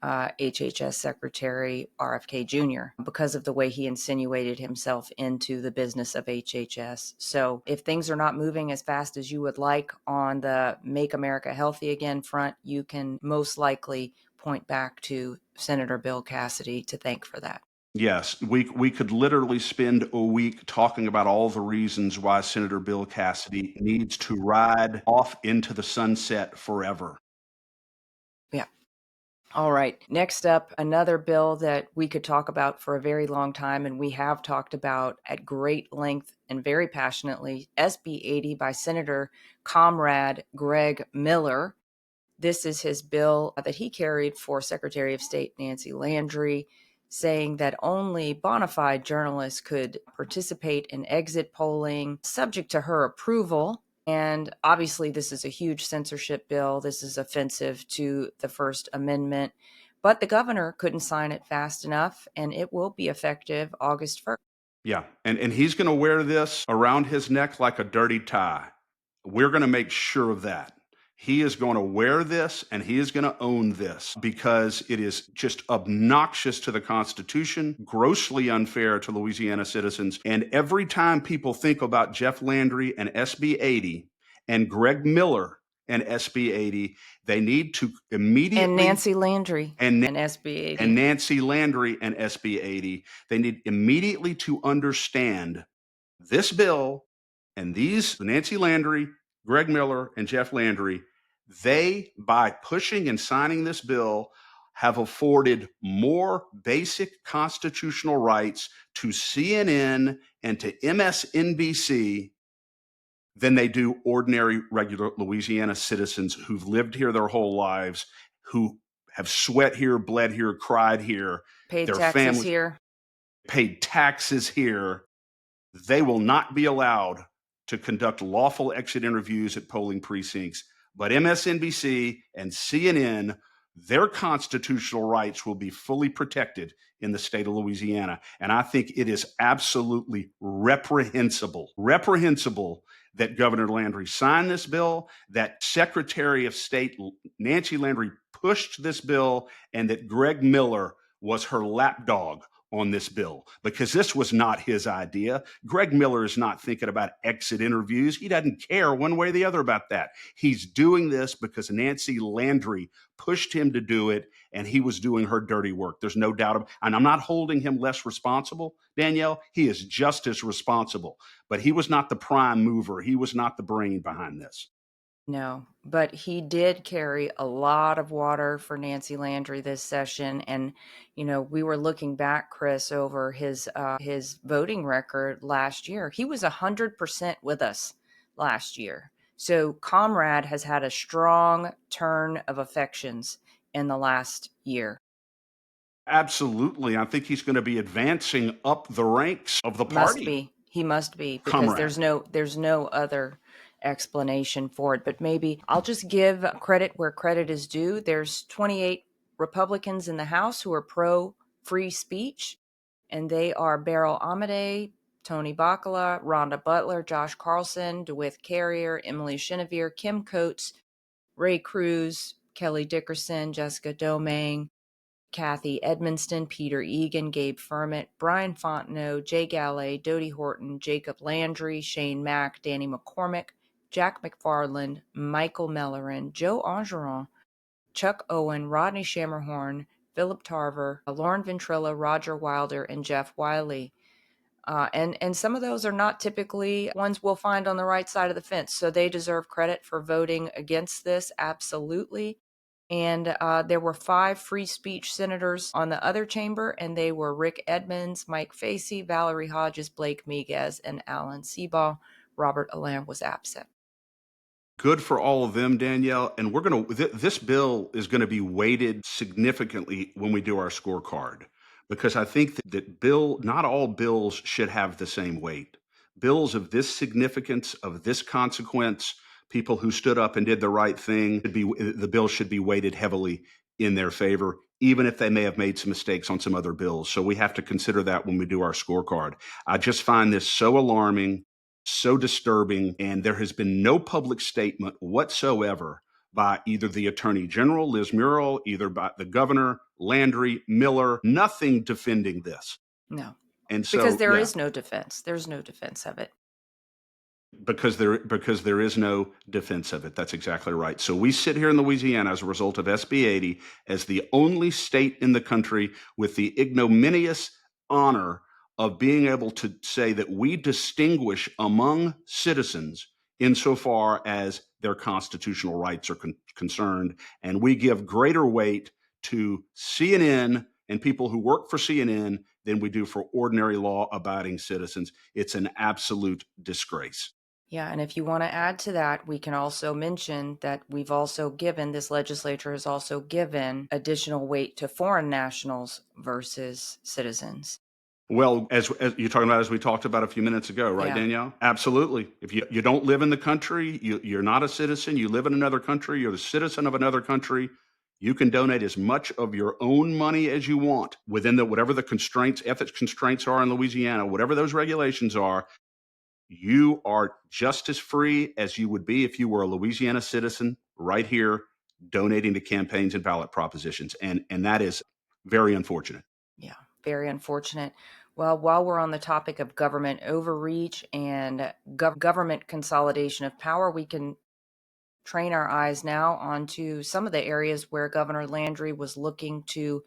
HHS Secretary RFK Jr. because of the way he insinuated himself into the business of HHS. So if things are not moving as fast as you would like on the Make America Healthy Again front, you can most likely point back to Senator Bill Cassidy to thank for that. Yes, we could literally spend a week talking about all the reasons why Senator Bill Cassidy needs to ride off into the sunset forever. Yeah. All right. Next up, another bill that we could talk about for a very long time, and we have talked about at great length and very passionately, SB 80 by Senator Comrade Greg Miller. This is his bill that he carried for Secretary of State Nancy Landry, saying that only bona fide journalists could participate in exit polling subject to her approval. And obviously, this is a huge censorship bill. This is offensive to the First Amendment. But the governor couldn't sign it fast enough, and it will be effective August 1st. Yeah, and he's going to wear this around his neck like a dirty tie. We're going to make sure of that. He is going to wear this and he is going to own this because it is just obnoxious to the Constitution, grossly unfair to Louisiana citizens. And every time people think about Jeff Landry and SB 80 and Greg Miller and SB 80. They need to immediately... And Nancy Landry and SB 80. And Nancy Landry and SB 80. They need immediately to understand this bill and these, Nancy Landry, Greg Miller, and Jeff Landry, they, by pushing and signing this bill, have afforded more basic constitutional rights to CNN and to MSNBC than they do ordinary, regular Louisiana citizens who've lived here their whole lives, who have sweat here, bled here, cried here, paid their taxes families here. paid taxes here. They will not be allowed to conduct lawful exit interviews at polling precincts. But MSNBC and CNN, their constitutional rights will be fully protected in the state of Louisiana. And I think it is absolutely reprehensible that Governor Landry signed this bill, that Secretary of State Nancy Landry pushed this bill, and that Greg Miller was her lapdog on this bill, because this was not his idea. Greg Miller is not thinking about exit interviews. He doesn't care one way or the other about that. He's doing this because Nancy Landry pushed him to do it, and he was doing her dirty work. There's no doubt about it. And I'm not holding him less responsible, Danielle. He is just as responsible, but he was not the prime mover. He was not the brain behind this. No, but he did carry a lot of water for Nancy Landry this session. And, we were looking back, Chris, over his voting record last year. He was 100% with us last year. So Comrade has had a strong turn of affections in the last year. Absolutely. I think he's going to be advancing up the ranks of the party. He must be, because Comrade. there's no other explanation for it. But maybe I'll just give credit where credit is due. There's 28 Republicans in the House who are pro free speech, and they are Beryl Amade, Tony Bacala, Rhonda Butler, Josh Carlson, DeWitt Carrier, Emily Chenevere, Kim Coates, Ray Cruz, Kelly Dickerson, Jessica Domingue, Kathy Edmonston, Peter Egan, Gabe Firment, Brian Fontenot, Jay Galley, Dodie Horton, Jacob Landry, Shane Mack, Danny McCormick, Jack McFarland, Michael Mellerin, Joe Angeron, Chuck Owen, Rodney Shammerhorn, Philip Tarver, Lauren Ventrilla, Roger Wilder, and Jeff Wiley. And some of those are not typically ones we'll find on the right side of the fence, so they deserve credit for voting against this, absolutely. And there were 5 free speech senators on the other chamber, and they were Rick Edmonds, Mike Facey, Valerie Hodges, Blake Miguez, and Alan Seabaugh. Robert Alam was absent. Good for all of them, Danielle. And this bill is going to be weighted significantly when we do our scorecard, because I think that not all bills should have the same weight. Bills of this significance, of this consequence, people who stood up and did the right thing, the bill should be weighted heavily in their favor, even if they may have made some mistakes on some other bills. So we have to consider that when we do our scorecard. I just find this so alarming, so disturbing, and there has been no public statement whatsoever by either the Attorney General, Liz Muriel, either by the Governor, Landry, Miller, nothing defending this. No. And so, because there is no defense. There's no defense of it. Because there is no defense of it. That's exactly right. So we sit here in Louisiana as a result of SB 80 as the only state in the country with the ignominious honor of being able to say that we distinguish among citizens insofar as their constitutional rights are concerned, and we give greater weight to CNN and people who work for CNN than we do for ordinary law-abiding citizens. It's an absolute disgrace. Yeah, and if you want to add to that, we can also mention that this legislature has also given additional weight to foreign nationals versus citizens. Well, as you're talking about, as we talked about a few minutes ago, right, Yeah. Danielle? Absolutely. If you don't live in the country, you're not a citizen, you live in another country, you're the citizen of another country, you can donate as much of your own money as you want within whatever the constraints, ethics constraints are in Louisiana, whatever those regulations are. You are just as free as you would be if you were a Louisiana citizen right here donating to campaigns and ballot propositions. And that is very unfortunate. Yeah, very unfortunate. Well, while we're on the topic of government overreach and government consolidation of power, we can train our eyes now onto some of the areas where Governor Landry was looking to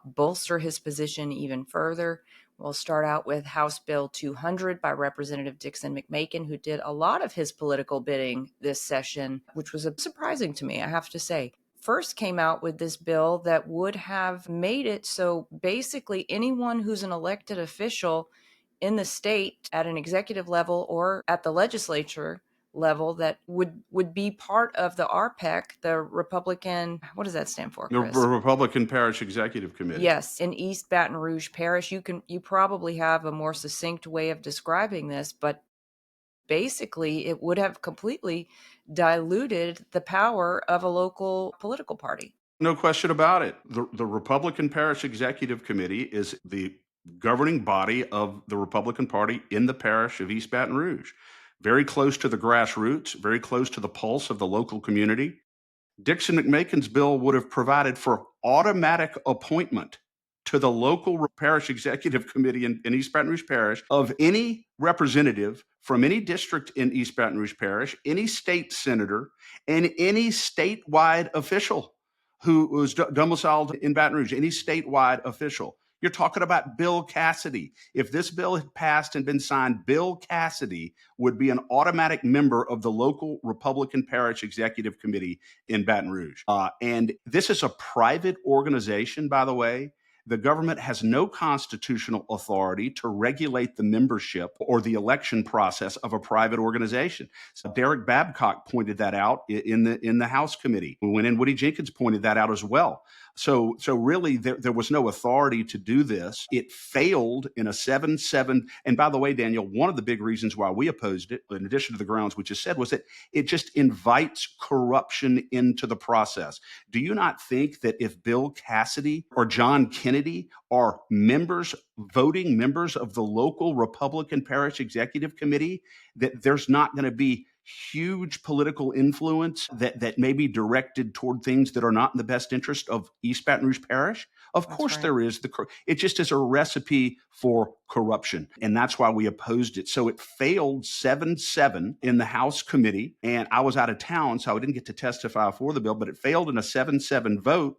bolster his position even further. We'll start out with House Bill 200 by Representative Dixon McMakin, who did a lot of his political bidding this session, which was surprising to me, I have to say. First came out with this bill that would have made it so basically anyone who's an elected official in the state at an executive level or at the legislature level that would be part of the RPEC, the Republican, what does that stand for, The Chris? Republican Parish Executive Committee. Yes, in East Baton Rouge Parish. You probably have a more succinct way of describing this, but basically it would have completely diluted the power of a local political party. No question about it. The Republican Parish Executive Committee is the governing body of the Republican Party in the parish of East Baton Rouge. Very close to the grassroots, very close to the pulse of the local community. Dixon McMakin's bill would have provided for automatic appointment to the local parish executive committee in East Baton Rouge Parish of any representative from any district in East Baton Rouge Parish, any state senator, and any statewide official who was domiciled in Baton Rouge, any statewide official. You're talking about Bill Cassidy. If this bill had passed and been signed, Bill Cassidy would be an automatic member of the local Republican Parish Executive Committee in Baton Rouge. And this is a private organization, by the way. The government has no constitutional authority to regulate the membership or the election process of a private organization. So Derek Babcock pointed that out in the House committee. Woody Jenkins pointed that out as well. So really, there was no authority to do this. It failed in a 7-7. And by the way, Danielle, one of the big reasons why we opposed it, in addition to the grounds we just said, was that it just invites corruption into the process. Do you not think that if Bill Cassidy or John Kennedy are voting members of the local Republican Parish Executive Committee, that there's not going to be huge political influence that may be directed toward things that are not in the best interest of East Baton Rouge Parish? Of course right. There is. It just is a recipe for corruption. And that's why we opposed it. So it failed 7-7 in the House committee. And I was out of town, so I didn't get to testify for the bill, but it failed in a 7-7 vote.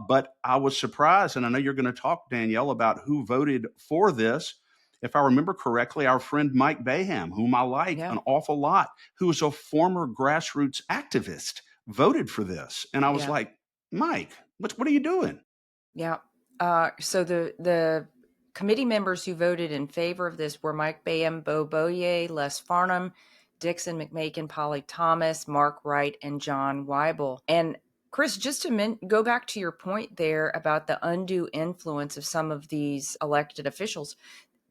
But I was surprised, and I know you're going to talk, Danielle, about who voted for this. If I remember correctly, our friend Mike Baham, whom I like an awful lot, who is a former grassroots activist, voted for this. And I was like, Mike, what are you doing? Yeah. So the committee members who voted in favor of this were Mike Baham, Bo Boyer, Les Farnham, Dixon McMakin, Polly Thomas, Mark Wright, and John Weibel. And Chris, just to go back to your point there about the undue influence of some of these elected officials,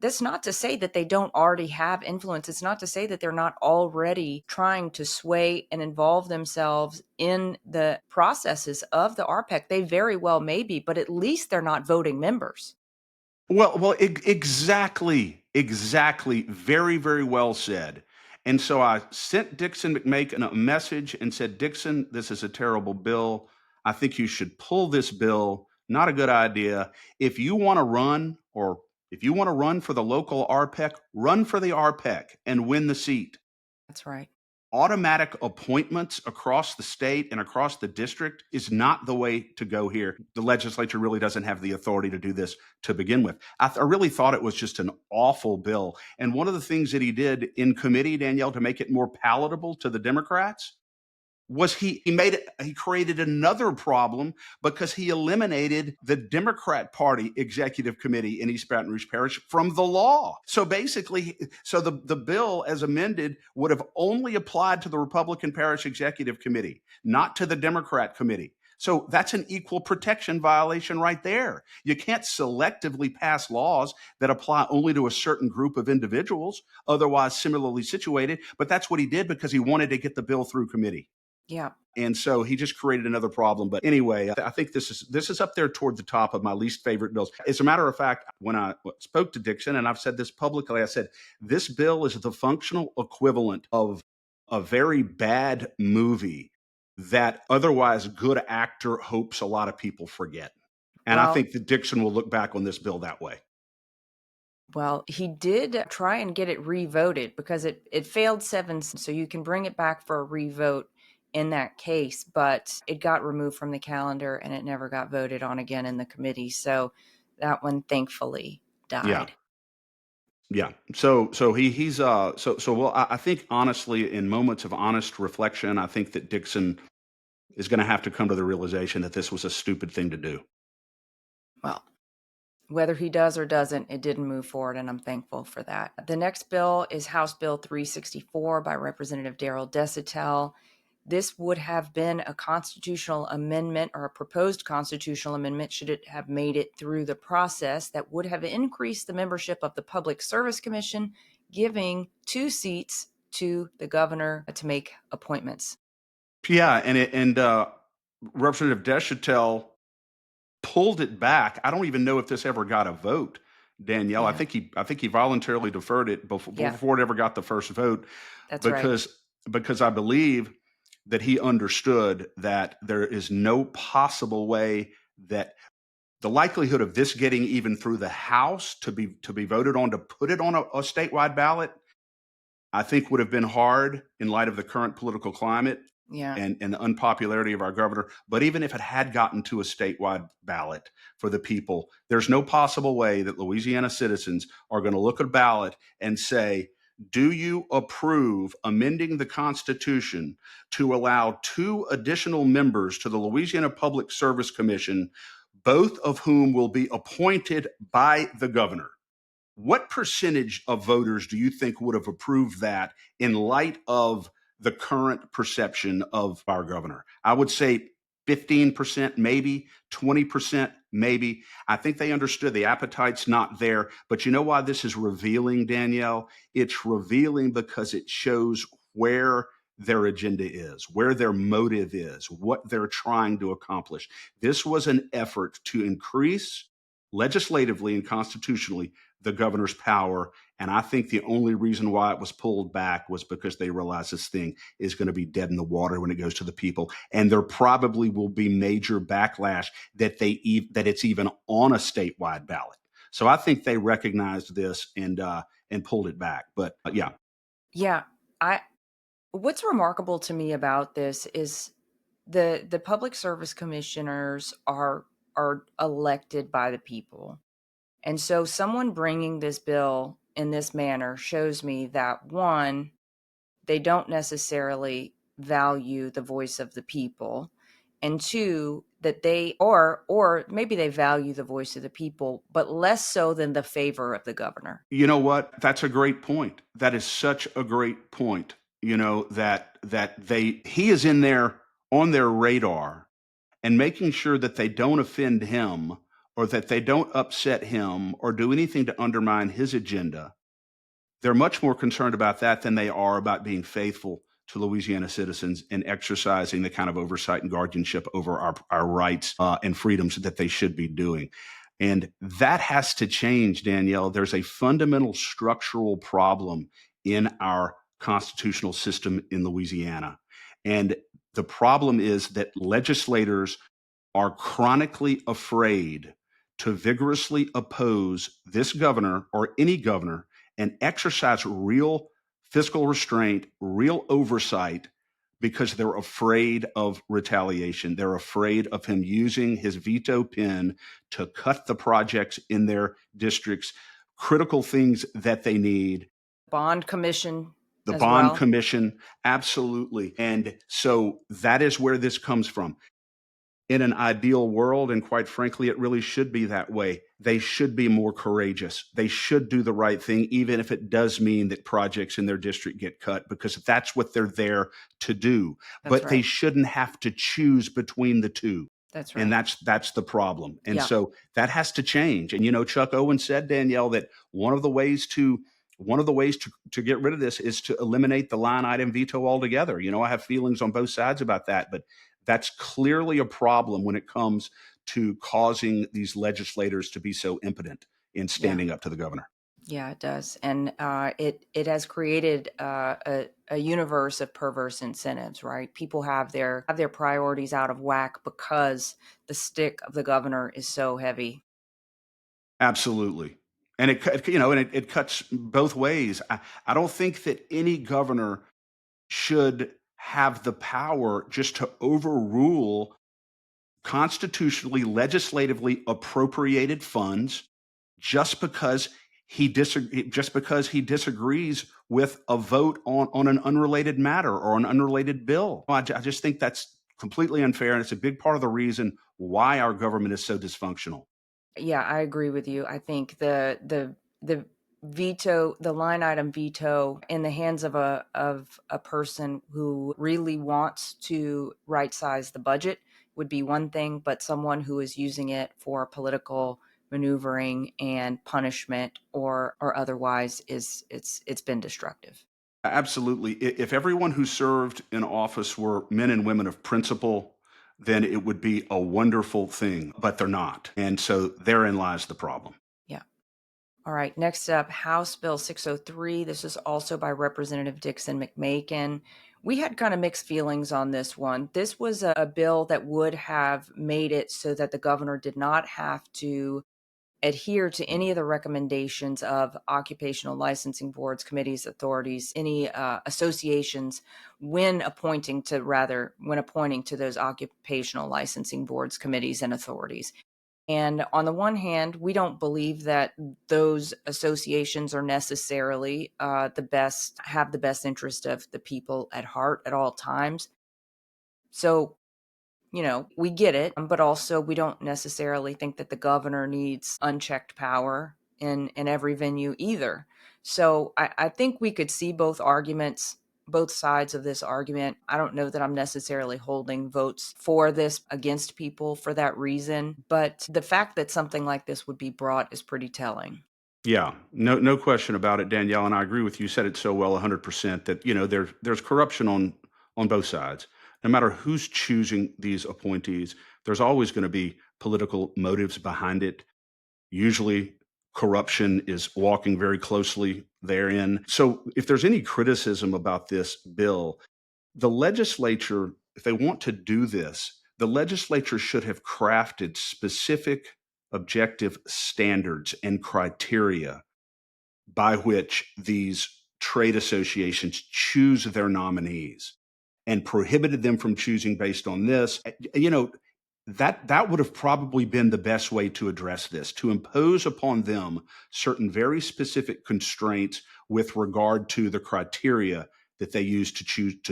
that's not to say that they don't already have influence. It's not to say that they're not already trying to sway and involve themselves in the processes of the RPEC. They very well may be, but at least they're not voting members. Well, exactly. Very, very well said. And so I sent Dixon McMakin a message and said, Dixon, this is a terrible bill. I think you should pull this bill. Not a good idea. If you want to run for the local RPEC, run for the RPEC and win the seat. That's right. Automatic appointments across the state and across the district is not the way to go here. The legislature really doesn't have the authority to do this to begin with. I really thought it was just an awful bill. And one of the things that he did in committee, Danielle, to make it more palatable to the Democrats, was he created another problem because he eliminated the Democrat Party Executive Committee in East Baton Rouge Parish from the law. So basically, the bill as amended would have only applied to the Republican Parish Executive Committee, not to the Democrat Committee. So that's an equal protection violation right there. You can't selectively pass laws that apply only to a certain group of individuals, otherwise similarly situated. But that's what he did because he wanted to get the bill through committee. Yeah. And so he just created another problem. But anyway, I think this is up there toward the top of my least favorite bills. As a matter of fact, when I spoke to Dixon, and I've said this publicly, I said, this bill is the functional equivalent of a very bad movie that otherwise good actor hopes a lot of people forget. And I think that Dixon will look back on this bill that way. Well, he did try and get it revoted because it failed 7, so you can bring it back for a revote. in that case, but it got removed from the calendar and it never got voted on again in the committee. So that one thankfully Yeah. died. Yeah. Well, I think honestly, in moments of honest reflection, I think that Dixon is going to have to come to the realization that this was a stupid thing to do. Well, whether he does or doesn't, it didn't move forward, and I'm thankful for that. The next bill is House Bill 364 by Representative Darrell Desitel. This would have been a constitutional amendment, or a proposed constitutional amendment, should it have made it through the process, that would have increased the membership of the Public Service Commission, giving 2 seats to the governor to make appointments. Yeah, and Representative Deschatel pulled it back. I don't even know if this ever got a vote, Danielle. Yeah. I think he voluntarily deferred it before it ever got the first vote. That's right. Because I believe that he understood that there is no possible way that the likelihood of this getting even through the House to be voted on, to put it on a statewide ballot, I think would have been hard in light of the current political climate. Yeah. And the unpopularity of our governor. But even if it had gotten to a statewide ballot for the people, there's no possible way that Louisiana citizens are going to look at a ballot and say, do you approve amending the Constitution to allow 2 additional members to the Louisiana Public Service Commission, both of whom will be appointed by the governor? What percentage of voters do you think would have approved that in light of the current perception of our governor? I would say 15%, maybe 20%, maybe. I think they understood the appetite's not there. But you know why this is revealing, Danielle? It's revealing because it shows where their agenda is, where their motive is, what they're trying to accomplish. This was an effort to increase legislatively and constitutionally the governor's power. And I think the only reason why it was pulled back was because they realized this thing is going to be dead in the water when it goes to the people. And there probably will be major backlash that it's even on a statewide ballot. So I think they recognized this and pulled it back. But yeah. Yeah. What's remarkable to me about this is the public service commissioners are elected by the people. And so someone bringing this bill in this manner shows me that, one, they don't necessarily value the voice of the people, and 2, that they or maybe they value the voice of the people, but less so than the favor of the governor. You know what? That's a great point. That is such a great point. You know, that he is in there on their radar and making sure that they don't offend him or that they don't upset him or do anything to undermine his agenda. They're much more concerned about that than they are about being faithful to Louisiana citizens and exercising the kind of oversight and guardianship over our rights and freedoms that they should be doing. And that has to change, Danielle. There's a fundamental structural problem in our constitutional system in Louisiana. And the problem is that legislators are chronically afraid to vigorously oppose this governor or any governor and exercise real fiscal restraint, real oversight, because they're afraid of retaliation. They're afraid of him using his veto pen to cut the projects in their districts, critical things that they need. Bond commission. The as bond well. commission, absolutely. And so that is where this comes from. In an ideal world, and quite frankly, it really should be that way, they should be more courageous. They should do the right thing, even if it does mean that projects in their district get cut, because that's what they're there to do. That's But they right. shouldn't have to choose between the two. That's right. And that's the problem. And Yeah. so that has to change. And, you know, Chuck Owen said, Danielle, that one of the ways to get rid of this is to eliminate the line item veto altogether. You know, I have feelings on both sides about that, but that's clearly a problem when it comes to causing these legislators to be so impotent in standing up to the governor. Yeah, it does. And it has created a universe of perverse incentives, right? People have their priorities out of whack because the stick of the governor is so heavy. Absolutely. And it cuts both ways. I don't think that any governor should have the power just to overrule constitutionally, legislatively appropriated funds just because just because he disagrees with a vote on an unrelated matter or an unrelated bill. I just think that's completely unfair, and it's a big part of the reason why our government is so dysfunctional. Yeah, I agree with you. I think the veto, the line item veto in the hands of a person who really wants to right size the budget would be one thing, but someone who is using it for political maneuvering and punishment or otherwise it's been destructive. Absolutely. If everyone who served in office were men and women of principle, then it would be a wonderful thing, but they're not. And so therein lies the problem. Yeah. All right, next up, House Bill 603. This is also by Representative Dixon McMakin. We had kind of mixed feelings on this one. This was a bill that would have made it so that the governor did not have to adhere to any of the recommendations of occupational licensing boards, committees, authorities, any associations when appointing to those occupational licensing boards, committees, and authorities. And on the one hand, we don't believe that those associations are necessarily have the best interest of the people at heart at all times. So, we get it, but also we don't necessarily think that the governor needs unchecked power in every venue either. So I think we could see both arguments, both sides of this argument. I don't know that I'm necessarily holding votes for this against people for that reason, but the fact that something like this would be brought is pretty telling. Yeah, no question about it, Danielle, and I agree with you. You said it so well, 100%, that there's corruption on both sides. No matter who's choosing these appointees, there's always going to be political motives behind it. Usually, corruption is walking very closely therein. So, if there's any criticism about this bill, the legislature, if they want to do this, the legislature should have crafted specific objective standards and criteria by which these trade associations choose their nominees and prohibited them from choosing based on this. That would have probably been the best way to address this, to impose upon them certain very specific constraints with regard to the criteria that they use to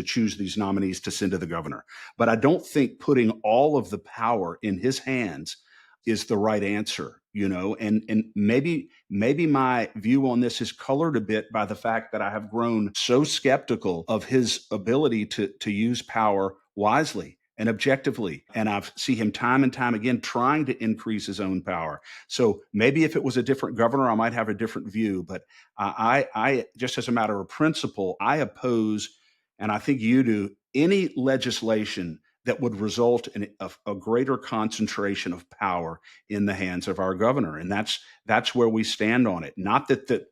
choose these nominees to send to the governor. But I don't think putting all of the power in his hands is the right answer, and maybe my view on this is colored a bit by the fact that I have grown so skeptical of his ability to use power wisely and objectively. And I've see him time and time again trying to increase his own power. So maybe if it was a different governor, I might have a different view. But I just as a matter of principle, I oppose, and I think you do, any legislation that would result in a greater concentration of power in the hands of our governor. And that's where we stand on it. Not that the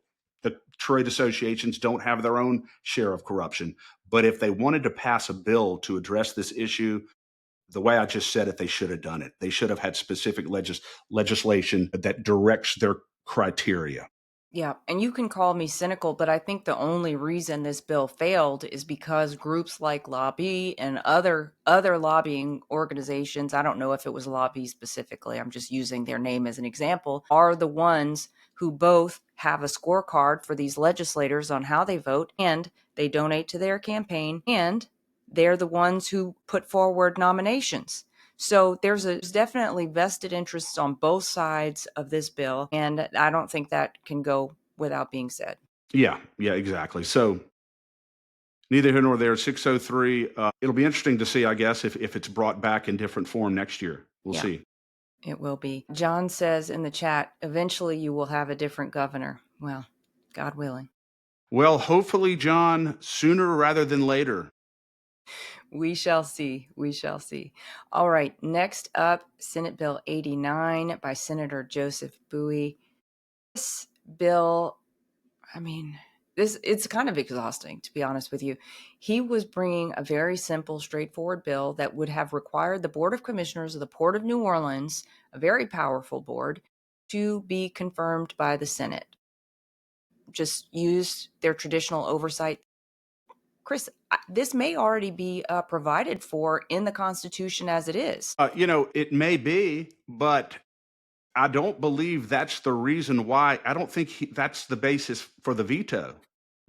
trade associations don't have their own share of corruption, but if they wanted to pass a bill to address this issue, the way I just said it, they should have done it. They should have had specific legislation that directs their criteria. Yeah, and you can call me cynical, but I think the only reason this bill failed is because groups like Lobby and other lobbying organizations, I don't know if it was Lobby specifically, I'm just using their name as an example, are the ones who both have a scorecard for these legislators on how they vote, and they donate to their campaign, and they're the ones who put forward nominations. So there's definitely vested interests on both sides of this bill, and I don't think that can go without being said. Yeah, exactly. So neither here nor there. 603. It'll be interesting to see, I guess, if it's brought back in different form next year. We'll Yeah. see. It will be. John says in the chat, eventually you will have a different governor. Well, God willing. Well, hopefully, John, sooner rather than later. We shall see. We shall see. All right. Next up, Senate Bill 89 by Senator Joseph Bowie. This bill, it's kind of exhausting, to be honest with you. He was bringing a very simple, straightforward bill that would have required the Board of Commissioners of the Port of New Orleans, a very powerful board, to be confirmed by the Senate. Just use their traditional oversight Chris, this may already be provided for in the Constitution as it is. It may be, but I don't believe that's the reason why. I don't think that's the basis for the veto.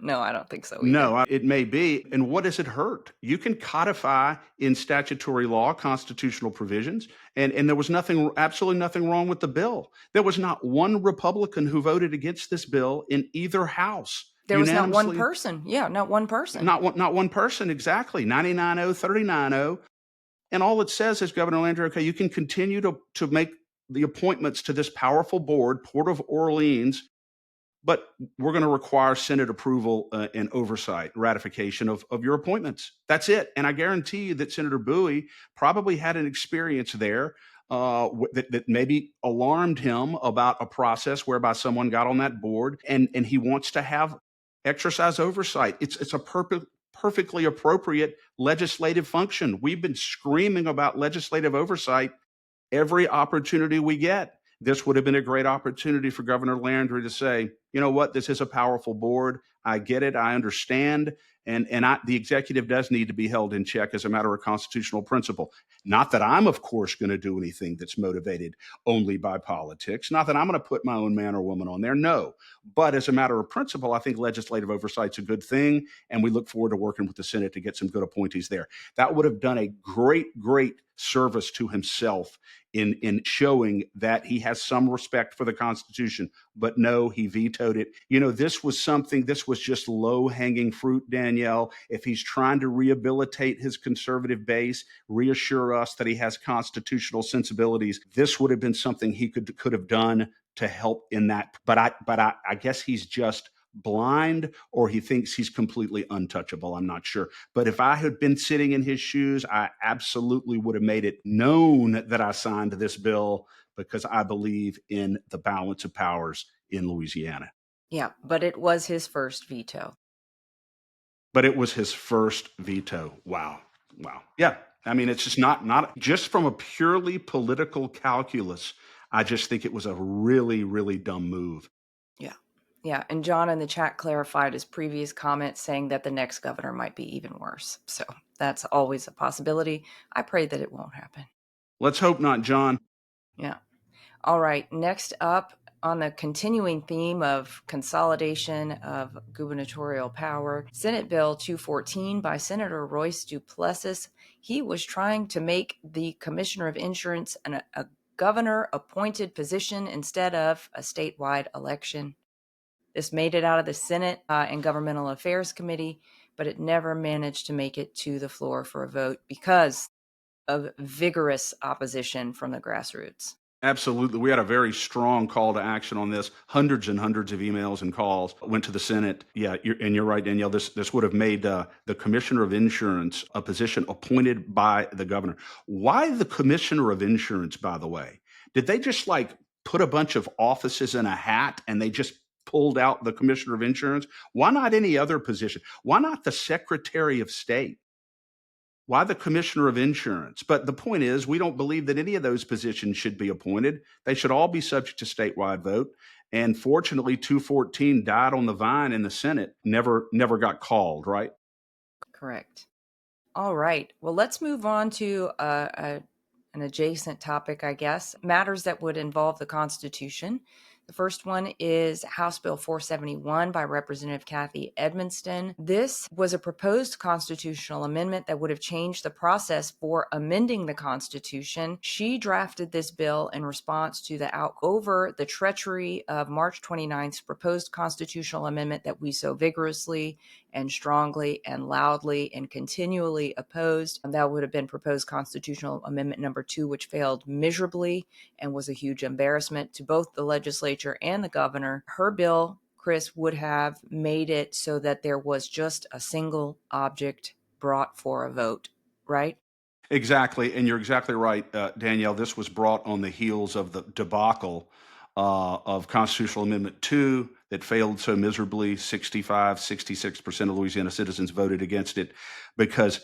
No, I don't think so either. No, it may be. And what does it hurt? You can codify in statutory law constitutional provisions. And there was absolutely nothing wrong with the bill. There was not one Republican who voted against this bill in either house. There was not one person. Yeah, not one person. Not one person, exactly. 99-0, 39-0. And all it says is, Governor Landry, okay, you can continue to make the appointments to this powerful board, Port of Orleans, but we're going to require Senate approval and oversight, ratification of your appointments. That's it. And I guarantee you that Senator Bowie probably had an experience there that maybe alarmed him about a process whereby someone got on that board and he wants to exercise oversight. It's a perfectly appropriate legislative function. We've been screaming about legislative oversight every opportunity we get. This would have been a great opportunity for Governor Landry to say, you know what, this is a powerful board. I get it. I understand. And the executive does need to be held in check as a matter of constitutional principle. Not that I'm, of course, going to do anything that's motivated only by politics. Not that I'm going to put my own man or woman on there. No. But as a matter of principle, I think legislative oversight's a good thing. And we look forward to working with the Senate to get some good appointees there. That would have done a great service to himself in showing that he has some respect for the Constitution. But no, he vetoed it. This was just low-hanging fruit, Danielle. If he's trying to rehabilitate his conservative base, reassure us that he has constitutional sensibilities, this would have been something he could have done to help in that. But I guess he's just blind, or he thinks he's completely untouchable. I'm not sure. But if I had been sitting in his shoes, I absolutely would have made it known that I signed this bill because I believe in the balance of powers in Louisiana. Yeah, but it was his first veto. Wow. Yeah. I mean, it's just not just from a purely political calculus. I just think it was a really, really dumb move. Yeah. And John in the chat clarified his previous comment saying that the next governor might be even worse. So that's always a possibility. I pray that it won't happen. Let's hope not, John. Yeah. All right. Next up, on the continuing theme of consolidation of gubernatorial power, Senate Bill 214 by Senator Royce Duplessis. He was trying to make the Commissioner of Insurance a governor-appointed position instead of a statewide election. This made it out of the Senate and Governmental Affairs Committee, but it never managed to make it to the floor for a vote because of vigorous opposition from the grassroots. Absolutely. We had a very strong call to action on this. Hundreds and hundreds of emails and calls went to the Senate. Yeah, you're right, Danielle. This would have made the Commissioner of Insurance a position appointed by the governor. Why the Commissioner of Insurance, by the way? Did they just put a bunch of offices in a hat and they just pulled out the Commissioner of Insurance? Why not any other position? Why not the Secretary of State? Why the Commissioner of Insurance? But the point is, we don't believe that any of those positions should be appointed. They should all be subject to statewide vote. And fortunately, 214 died on the vine in the Senate, never got called, right? Correct. All right. Well, let's move on to an adjacent topic, I guess, matters that would involve the Constitution. The first one is House Bill 471 by Representative Kathy Edmonston. This was a proposed constitutional amendment that would have changed the process for amending the Constitution. She drafted this bill in response to over the treachery of March 29th's proposed constitutional amendment that we so vigorously and strongly and loudly and continually opposed. And that would have been proposed constitutional amendment number 2, which failed miserably and was a huge embarrassment to both the legislature and the governor. Her bill, Chris, would have made it so that there was just a single object brought for a vote, right? Exactly. And you're exactly right, Danielle. This was brought on the heels of the debacle of Constitutional Amendment 2 that failed so miserably. 66% of Louisiana citizens voted against it because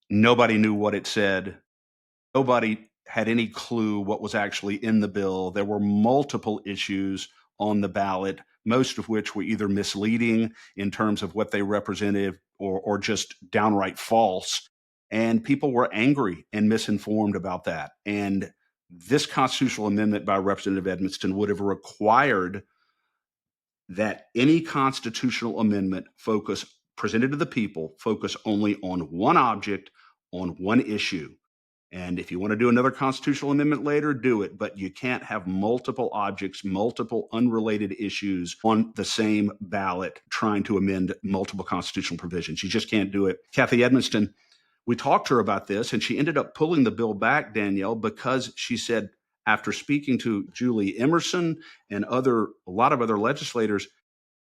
nobody knew what it said. Nobody had any clue what was actually in the bill. There were multiple issues on the ballot, most of which were either misleading in terms of what they represented or just downright false. And people were angry and misinformed about that. And this constitutional amendment by Representative Edmiston would have required that any constitutional amendment presented to the people focus only on one object, on one issue. And if you want to do another constitutional amendment later, do it. But you can't have multiple objects, multiple unrelated issues on the same ballot trying to amend multiple constitutional provisions. You just can't do it. Kathy Edmiston, we talked to her about this, and she ended up pulling the bill back, Danielle, because she said, after speaking to Julie Emerson and a lot of other legislators,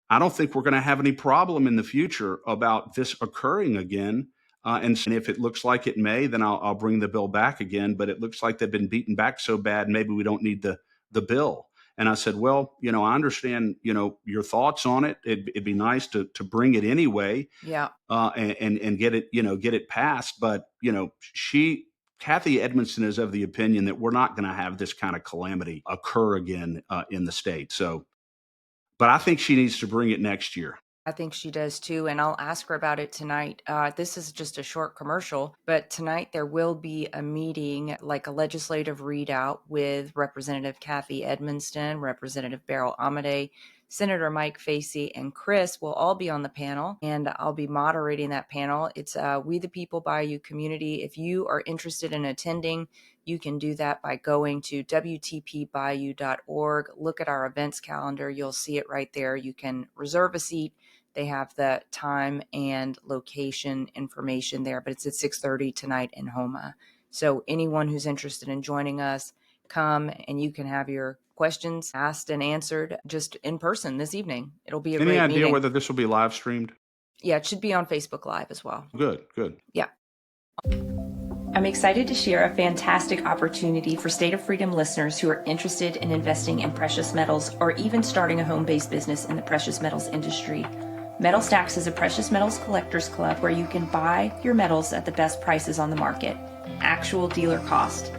I don't think we're going to have any problem in the future about this occurring again. And if it looks like it may, then I'll bring the bill back again. But it looks like they've been beaten back so bad, maybe we don't need the bill. And I said, well, I understand, your thoughts on it. It'd be nice to bring it anyway. Yeah. And get it, get it passed. But, Kathy Edmiston is of the opinion that we're not going to have this kind of calamity occur again in the state. So, but I think she needs to bring it next year. I think she does too, and I'll ask her about it tonight. This is just a short commercial, but tonight there will be a meeting, like a legislative readout with Representative Kathy Edmiston, Representative Beryl Amade, Senator Mike Facey, and Chris will all be on the panel, and I'll be moderating that panel. It's We the People Bayou community. If you are interested in attending, you can do that by going to wtpbayou.org. Look at our events calendar. You'll see it right there. You can reserve a seat. They have the time and location information there, but it's at 6:30 tonight in Houma. So anyone who's interested in joining us, come and you can have your questions asked and answered just in person this evening. It'll be a great meeting. Any idea whether this will be live streamed? Yeah, it should be on Facebook Live as well. Good. Yeah. I'm excited to share a fantastic opportunity for State of Freedom listeners who are interested in investing in precious metals or even starting a home-based business in the precious metals industry. Metal Stacks is a precious metals collectors club where you can buy your metals at the best prices on the market, actual dealer cost.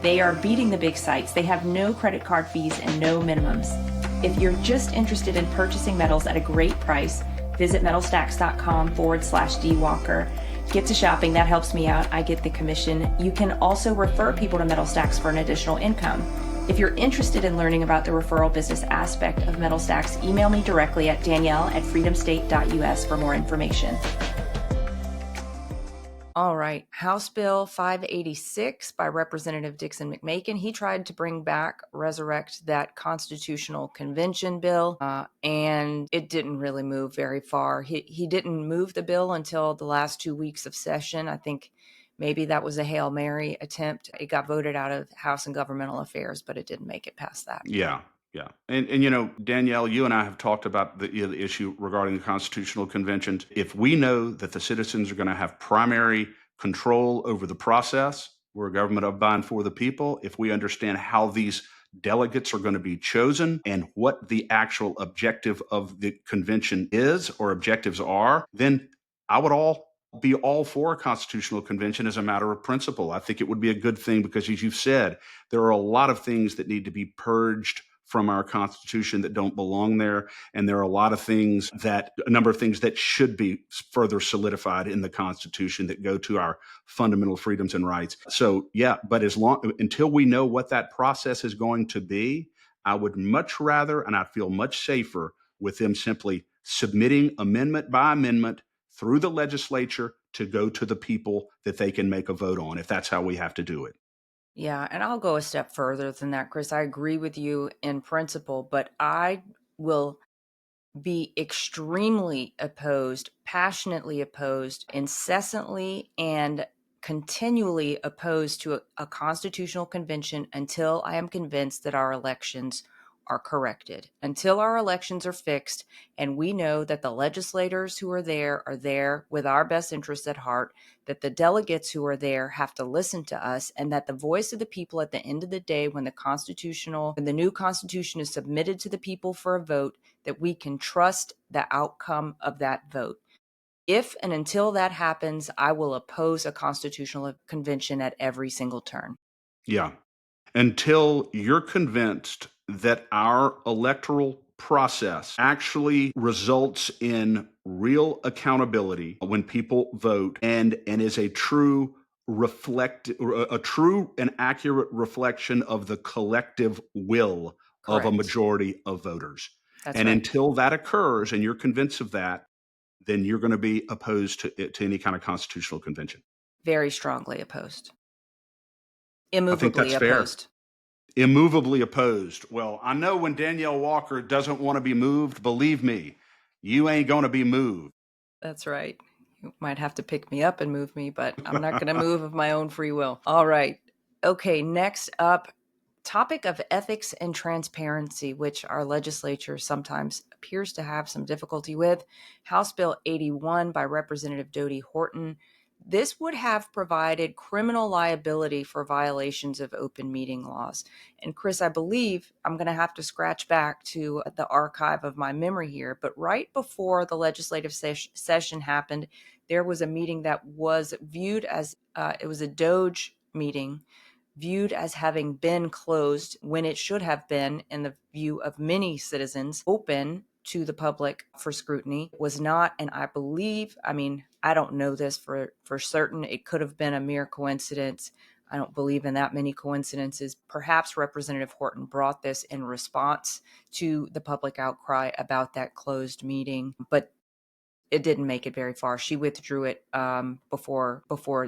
They are beating the big sites. They have no credit card fees and no minimums. If you're just interested in purchasing metals at a great price, visit metalstacks.com/dwalker. Get to shopping. That helps me out. I get the commission. You can also refer people to Metal Stacks for an additional income. If you're interested in learning about the referral business aspect of Metal Stacks, email me directly at danielle@freedomstate.us for more information. All right. House Bill 586 by Representative Dixon McMakin. He tried to resurrect that constitutional convention bill, and it didn't really move very far. He didn't move the bill until the last 2 weeks of session. I think maybe that was a Hail Mary attempt. It got voted out of House and Governmental Affairs, but it didn't make it past that. Yeah. And Danielle, you and I have talked about the issue regarding the constitutional conventions. If we know that the citizens are going to have primary control over the process, we're a government of, by, and for the people. If we understand how these delegates are going to be chosen and what the actual objective of the convention is or objectives are, then I would be all for a constitutional convention as a matter of principle. I think it would be a good thing because, as you've said, there are a lot of things that need to be purged from our Constitution that don't belong there. And there are a number of things that should be further solidified in the Constitution that go to our fundamental freedoms and rights. So, yeah, but until we know what that process is going to be, I would much rather, and I'd feel much safer with them simply submitting amendment by amendment through the legislature to go to the people that they can make a vote on, if that's how we have to do it. Yeah, and I'll go a step further than that, Chris. I agree with you in principle, but I will be extremely opposed, passionately opposed, incessantly and continually opposed to a constitutional convention until I am convinced that our elections are corrected, until our elections are fixed and we know that the legislators who are there with our best interests at heart, that the delegates who are there have to listen to us, and that the voice of the people at the end of the day, when the new constitution is submitted to the people for a vote, that we can trust the outcome of that vote. If and until that happens, I will oppose a constitutional convention at every single turn. Yeah. Until you're convinced that our electoral process actually results in real accountability when people vote and is a true and accurate reflection of the collective will of a Correct. majority of voters. That's And right. until that occurs and you're convinced of that, then you're going to be opposed to any kind of constitutional convention. Very strongly opposed. I think Immovably that's fair. opposed. Immovably opposed. Well, I know when Danielle Walker doesn't want to be moved, believe me, you ain't going to be moved. That's right. You might have to pick me up and move me, but I'm not going to move of my own free will. All right. Okay, next up, topic of ethics and transparency, which our legislature sometimes appears to have some difficulty with. House Bill 81 by Representative Dodie Horton. This would have provided criminal liability for violations of open meeting laws. And Chris, I believe I'm going to have to scratch back to the archive of my memory here, but right before the legislative session happened, there was a meeting that was viewed as, it was a Doge meeting, viewed as having been closed when it should have been, in the view of many citizens, open to the public for scrutiny, was not. And I believe, I mean, I don't know this for certain. It could have been a mere coincidence. I don't believe in that many coincidences. Perhaps Representative Horton brought this in response to the public outcry about that closed meeting, but it didn't make it very far. She withdrew it before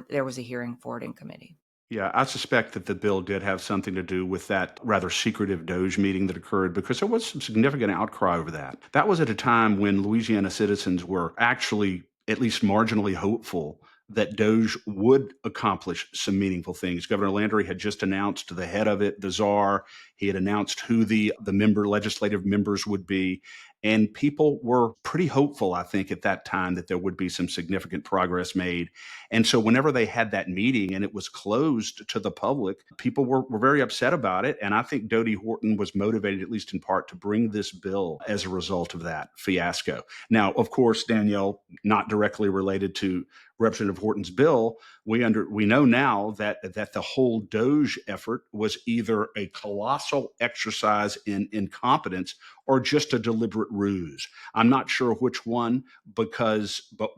there was a hearing for it in committee. Yeah, I suspect that the bill did have something to do with that rather secretive Doge meeting that occurred because there was some significant outcry over that. That was at a time when Louisiana citizens were actually at least marginally hopeful that Doge would accomplish some meaningful things. Governor Landry had just announced the head of it, the czar. He had announced who the legislative members would be. And people were pretty hopeful, I think, at that time that there would be some significant progress made. And so whenever they had that meeting and it was closed to the public, people were very upset about it. And I think Dodie Horton was motivated, at least in part, to bring this bill as a result of that fiasco. Now, of course, Danielle, not directly related to Representative Horton's bill, we know now that the whole Doge effort was either a colossal exercise in incompetence or just a deliberate ruse. I'm not sure which one, but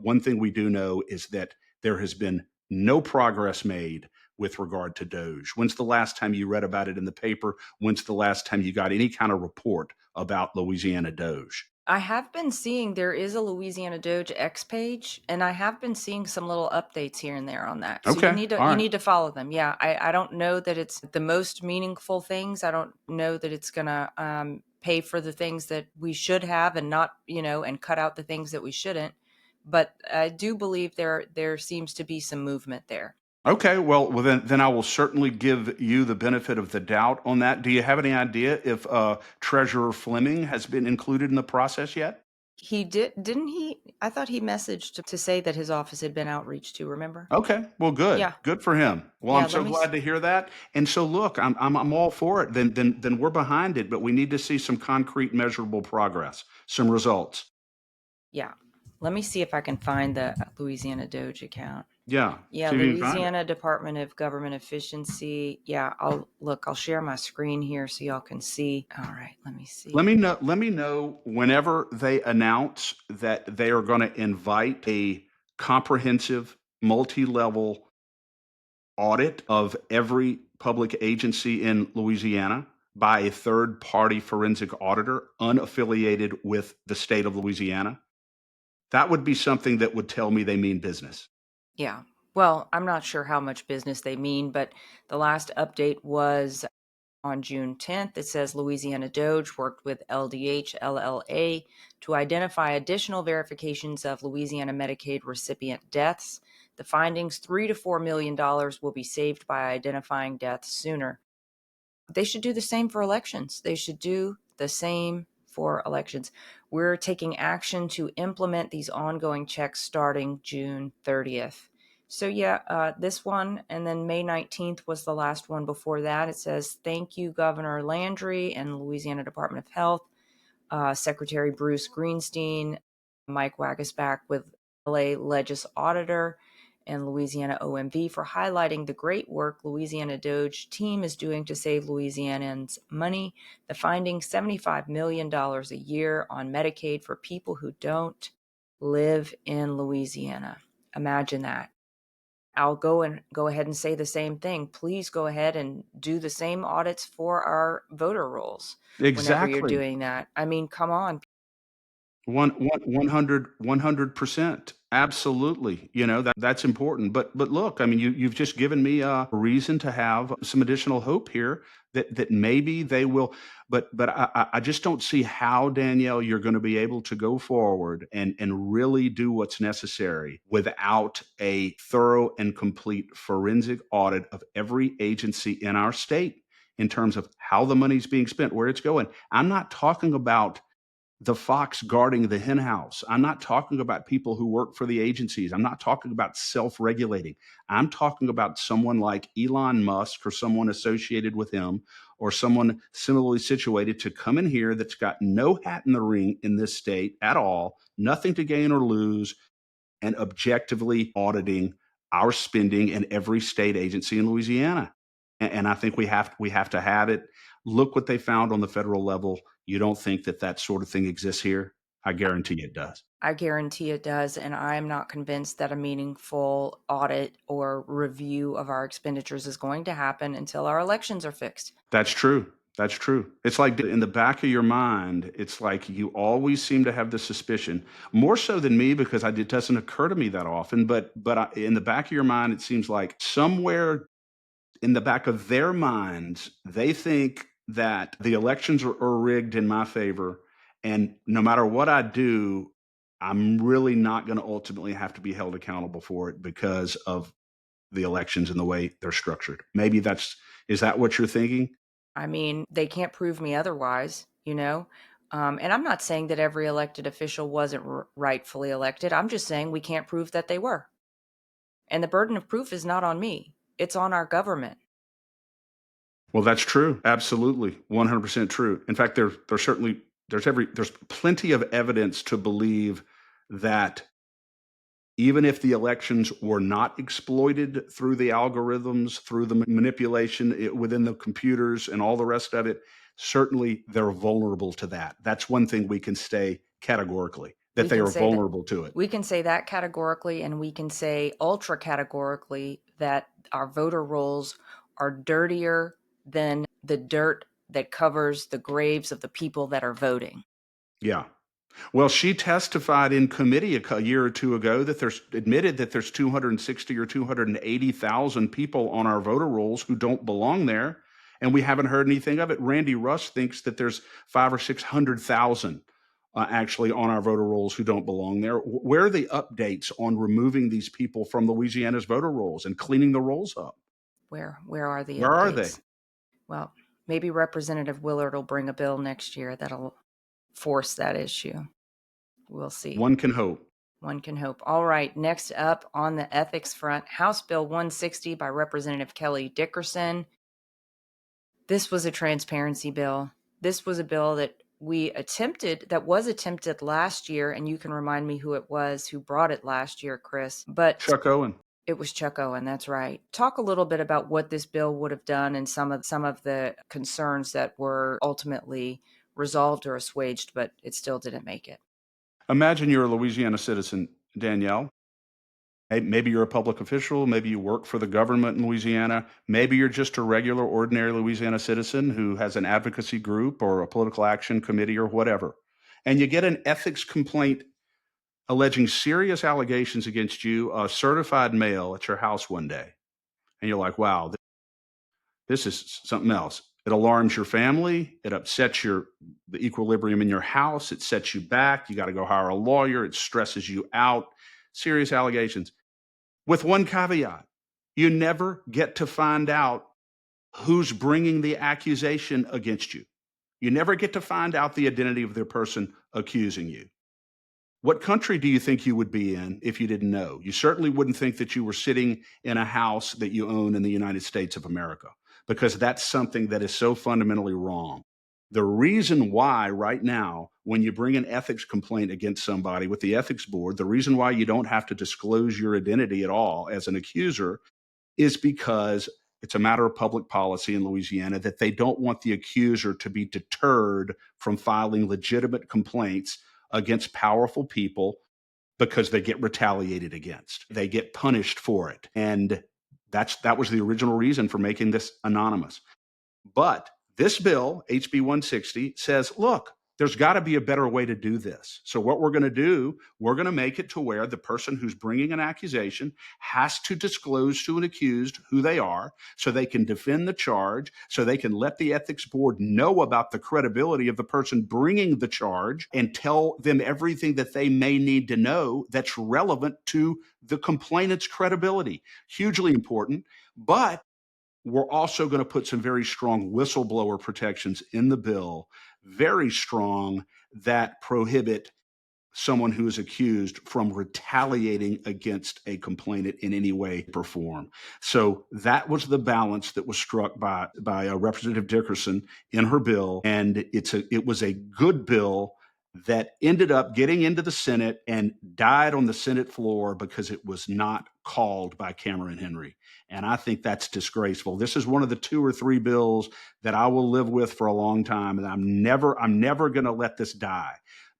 one thing we do know is that there has been no progress made with regard to Doge. When's the last time you read about it in the paper? When's the last time you got any kind of report about Louisiana Doge? I have been seeing there is a Louisiana Doge X page, and I have been seeing some little updates here and there on that. So Okay, all right. you need to follow them. Yeah, I don't know that it's the most meaningful things. I don't know that it's gonna pay for the things that we should have and not, and cut out the things that we shouldn't. But I do believe there seems to be some movement there. Okay, well then I will certainly give you the benefit of the doubt on that. Do you have any idea if Treasurer Fleming has been included in the process yet? He didn't he? I thought he messaged to say that his office had been outreached to, remember? Okay, well, good, Yeah. good for him. Well, Yeah, I'm so glad to hear that. And so, look, I'm all for it. Then we're behind it, but we need to see some concrete, measurable progress, some results. Yeah. Let me see if I can find the Louisiana Doge account. Yeah. Yeah, See if you can find it. Louisiana Department of Government Efficiency. Yeah, I'll share my screen here so y'all can see. All right, let me see. Let me know whenever they announce that they are going to invite a comprehensive, multi-level audit of every public agency in Louisiana by a third-party forensic auditor unaffiliated with the state of Louisiana. That would be something that would tell me they mean business. Yeah. Well, I'm not sure how much business they mean, but the last update was on June 10th. It says Louisiana Doge worked with LDH LLA to identify additional verifications of Louisiana Medicaid recipient deaths. The findings, $3 to $4 million, will be saved by identifying deaths sooner. They should do the same for elections. They should do the same for elections. We're taking action to implement these ongoing checks starting June 30th. So yeah, this one, and then May 19th was the last one before that. It says, thank you, Governor Landry and Louisiana Department of Health, Secretary Bruce Greenstein, Mike Wagasback with LA Legis Auditor, and Louisiana OMV for highlighting the great work Louisiana Doge team is doing to save Louisianans money. The finding, $75 million a year on Medicaid for people who don't live in Louisiana. Imagine that. I'll go ahead and say the same thing. Please go ahead and do the same audits for our voter rolls whenever you're Exactly. doing that. I mean, come on. 100%. Absolutely. That's important. But look, I mean, you've just given me a reason to have some additional hope here that maybe they will. But I just don't see how, Danielle, you're going to be able to go forward and really do what's necessary without a thorough and complete forensic audit of every agency in our state in terms of how the money's being spent, where it's going. I'm not talking about the fox guarding the hen house. I'm not talking about people who work for the agencies. I'm not talking about self-regulating. I'm talking about someone like Elon Musk or someone associated with him or someone similarly situated to come in here that's got no hat in the ring in this state at all, nothing to gain or lose, and objectively auditing our spending in every state agency in Louisiana. And I think we have to have it. Look what they found on the federal level. You don't think that sort of thing exists here? I guarantee it does. I guarantee it does, and I'm not convinced that a meaningful audit or review of our expenditures is going to happen until our elections are fixed. That's true. That's true. It's like in the back of your mind, it's like you always seem to have the suspicion, more so than me because it doesn't occur to me that often. But in the back of your mind, it seems like somewhere in the back of their minds, they think that the elections are rigged in my favor. And no matter what I do, I'm really not going to ultimately have to be held accountable for it because of the elections and the way they're structured. Maybe is that what you're thinking? I mean, they can't prove me otherwise, you know? And I'm not saying that every elected official wasn't rightfully elected. I'm just saying we can't prove that they were. And the burden of proof is not on me. It's on our government. Well, that's true. Absolutely. 100% true. In fact, there's plenty of evidence to believe that even if the elections were not exploited through the algorithms, through the manipulation within the computers and all the rest of it, certainly they're vulnerable to that. That's one thing we can say categorically, that We they can are say that- vulnerable to it. We can say that categorically, and we can say ultra categorically that our voter rolls are dirtier than the dirt that covers the graves of the people that are voting. Yeah. Well, she testified in committee a year or two ago that admitted that there's 260 or 280,000 people on our voter rolls who don't belong there, and we haven't heard anything of it. Randy Russ thinks that there's 500 or 600,000 actually on our voter rolls who don't belong there. Where are the updates on removing these people from Louisiana's voter rolls and cleaning the rolls up? Where are the Where updates? are they? Well, maybe Representative Willard will bring a bill next year that'll force that issue. We'll see. One can hope. One can hope. All right, next up on the ethics front, House Bill 160 by Representative Kelly Dickerson. This was a transparency bill. This was a bill that was attempted last year, and you can remind me who it was who brought it last year, Chris. But Chuck Owen. It was Chuck Owen, that's right. Talk a little bit about what this bill would have done and some of the concerns that were ultimately resolved or assuaged, but it still didn't make it. Imagine you're a Louisiana citizen, Danielle. Maybe you're a public official. Maybe you work for the government in Louisiana. Maybe you're just a regular, ordinary Louisiana citizen who has an advocacy group or a political action committee or whatever. And you get an ethics complaint alleging serious allegations against you, a certified mail at your house one day. And you're like, wow, this is something else. It alarms your family. It upsets the equilibrium in your house. It sets you back. You got to go hire a lawyer. It stresses you out. Serious allegations. With one caveat, you never get to find out who's bringing the accusation against you. You never get to find out the identity of the person accusing you. What country do you think you would be in if you didn't know? You certainly wouldn't think that you were sitting in a house that you own in the United States of America, because that's something that is so fundamentally wrong. The reason why right now when you bring an ethics complaint against somebody with the ethics board, the reason why you don't have to disclose your identity at all as an accuser is because it's a matter of public policy in Louisiana that they don't want the accuser to be deterred from filing legitimate complaints against powerful people because they get retaliated against. They get punished for it. And that was the original reason for making this anonymous. But this bill, HB 160, says, look, there's got to be a better way to do this. So what we're going to do, we're going to make it to where the person who's bringing an accusation has to disclose to an accused who they are so they can defend the charge, so they can let the ethics board know about the credibility of the person bringing the charge and tell them everything that they may need to know that's relevant to the complainant's credibility. Hugely important. But we're also going to put some very strong whistleblower protections in the bill, very strong, that prohibit someone who is accused from retaliating against a complainant in any way or form. So that was the balance that was struck by Representative Dickerson in her bill, and it was a good bill that ended up getting into the Senate and died on the Senate floor because it was not called by Cameron Henry. And I think that's disgraceful. This is one of the 2 or 3 bills that I will live with for a long time, and I'm never going to let this die.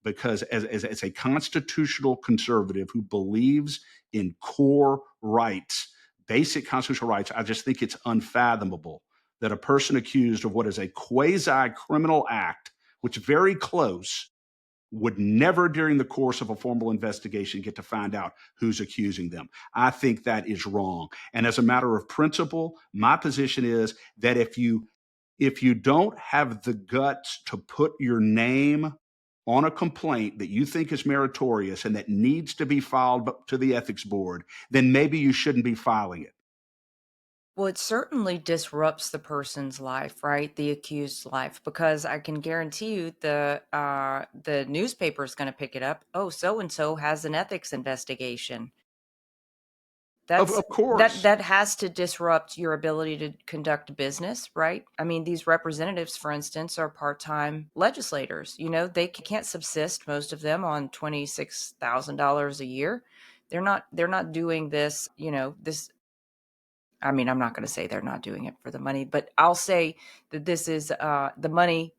Because as a constitutional conservative who believes in core rights, basic constitutional rights, I just think it's unfathomable that a person accused of what is a quasi-criminal act, which very close, would never during the course of a formal investigation get to find out who's accusing them. I think that is wrong. And as a matter of principle, my position is that if you don't have the guts to put your name on a complaint that you think is meritorious and that needs to be filed to the ethics board, then maybe you shouldn't be filing it. Well, it certainly disrupts the person's life, right? The accused's life, because I can guarantee you the newspaper is going to pick it up. Oh, so and so has an ethics investigation. Of course. That has to disrupt your ability to conduct business, right? I mean, these representatives, for instance, are part-time legislators. You know, they can't subsist, most of them, on $26,000 a year. They're not doing this, this. I mean, I'm not going to say they're not doing it for the money, but I'll say that this is the money.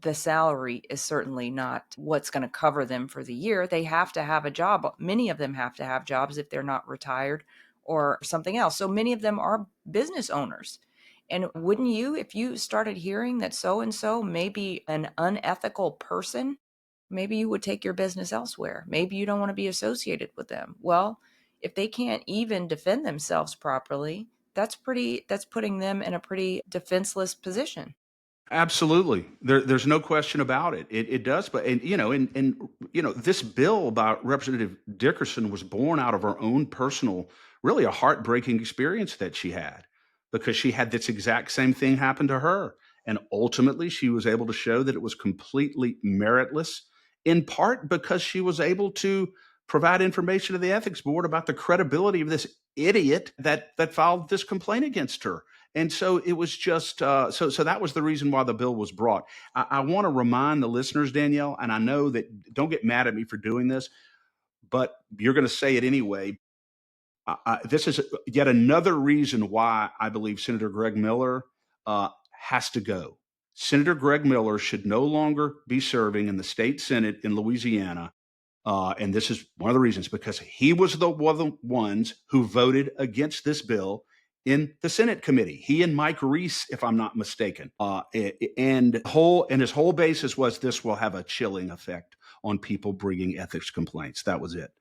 The salary is certainly not what's going to cover them for the year. They have to have a job. Many of them have to have jobs if they're not retired or something else. So many of them are business owners. And wouldn't you, if you started hearing that so-and-so may be an unethical person, maybe you would take your business elsewhere. Maybe you don't want to be associated with them. Well, if they can't even defend themselves properly, that's putting them in a pretty defenseless position. Absolutely. There's no question about it. It does. But, this bill about Representative Dickerson was born out of her own personal, really a heartbreaking experience that she had, because she had this exact same thing happen to her. And ultimately, she was able to show that it was completely meritless, in part because she was able to provide information to the ethics board about the credibility of this idiot that filed this complaint against her. And so it was just so that was the reason why the bill was brought. I want to remind the listeners, Danielle, and I know that, don't get mad at me for doing this, but you're going to say it anyway. This is yet another reason why I believe Senator Greg Miller has to go. Senator Greg Miller should no longer be serving in the state Senate in Louisiana. And this is one of the reasons, because he was one of the ones who voted against this bill in the Senate committee. He and Mike Reese, if I'm not mistaken. And his whole basis was this will have a chilling effect on people bringing ethics complaints. That was it.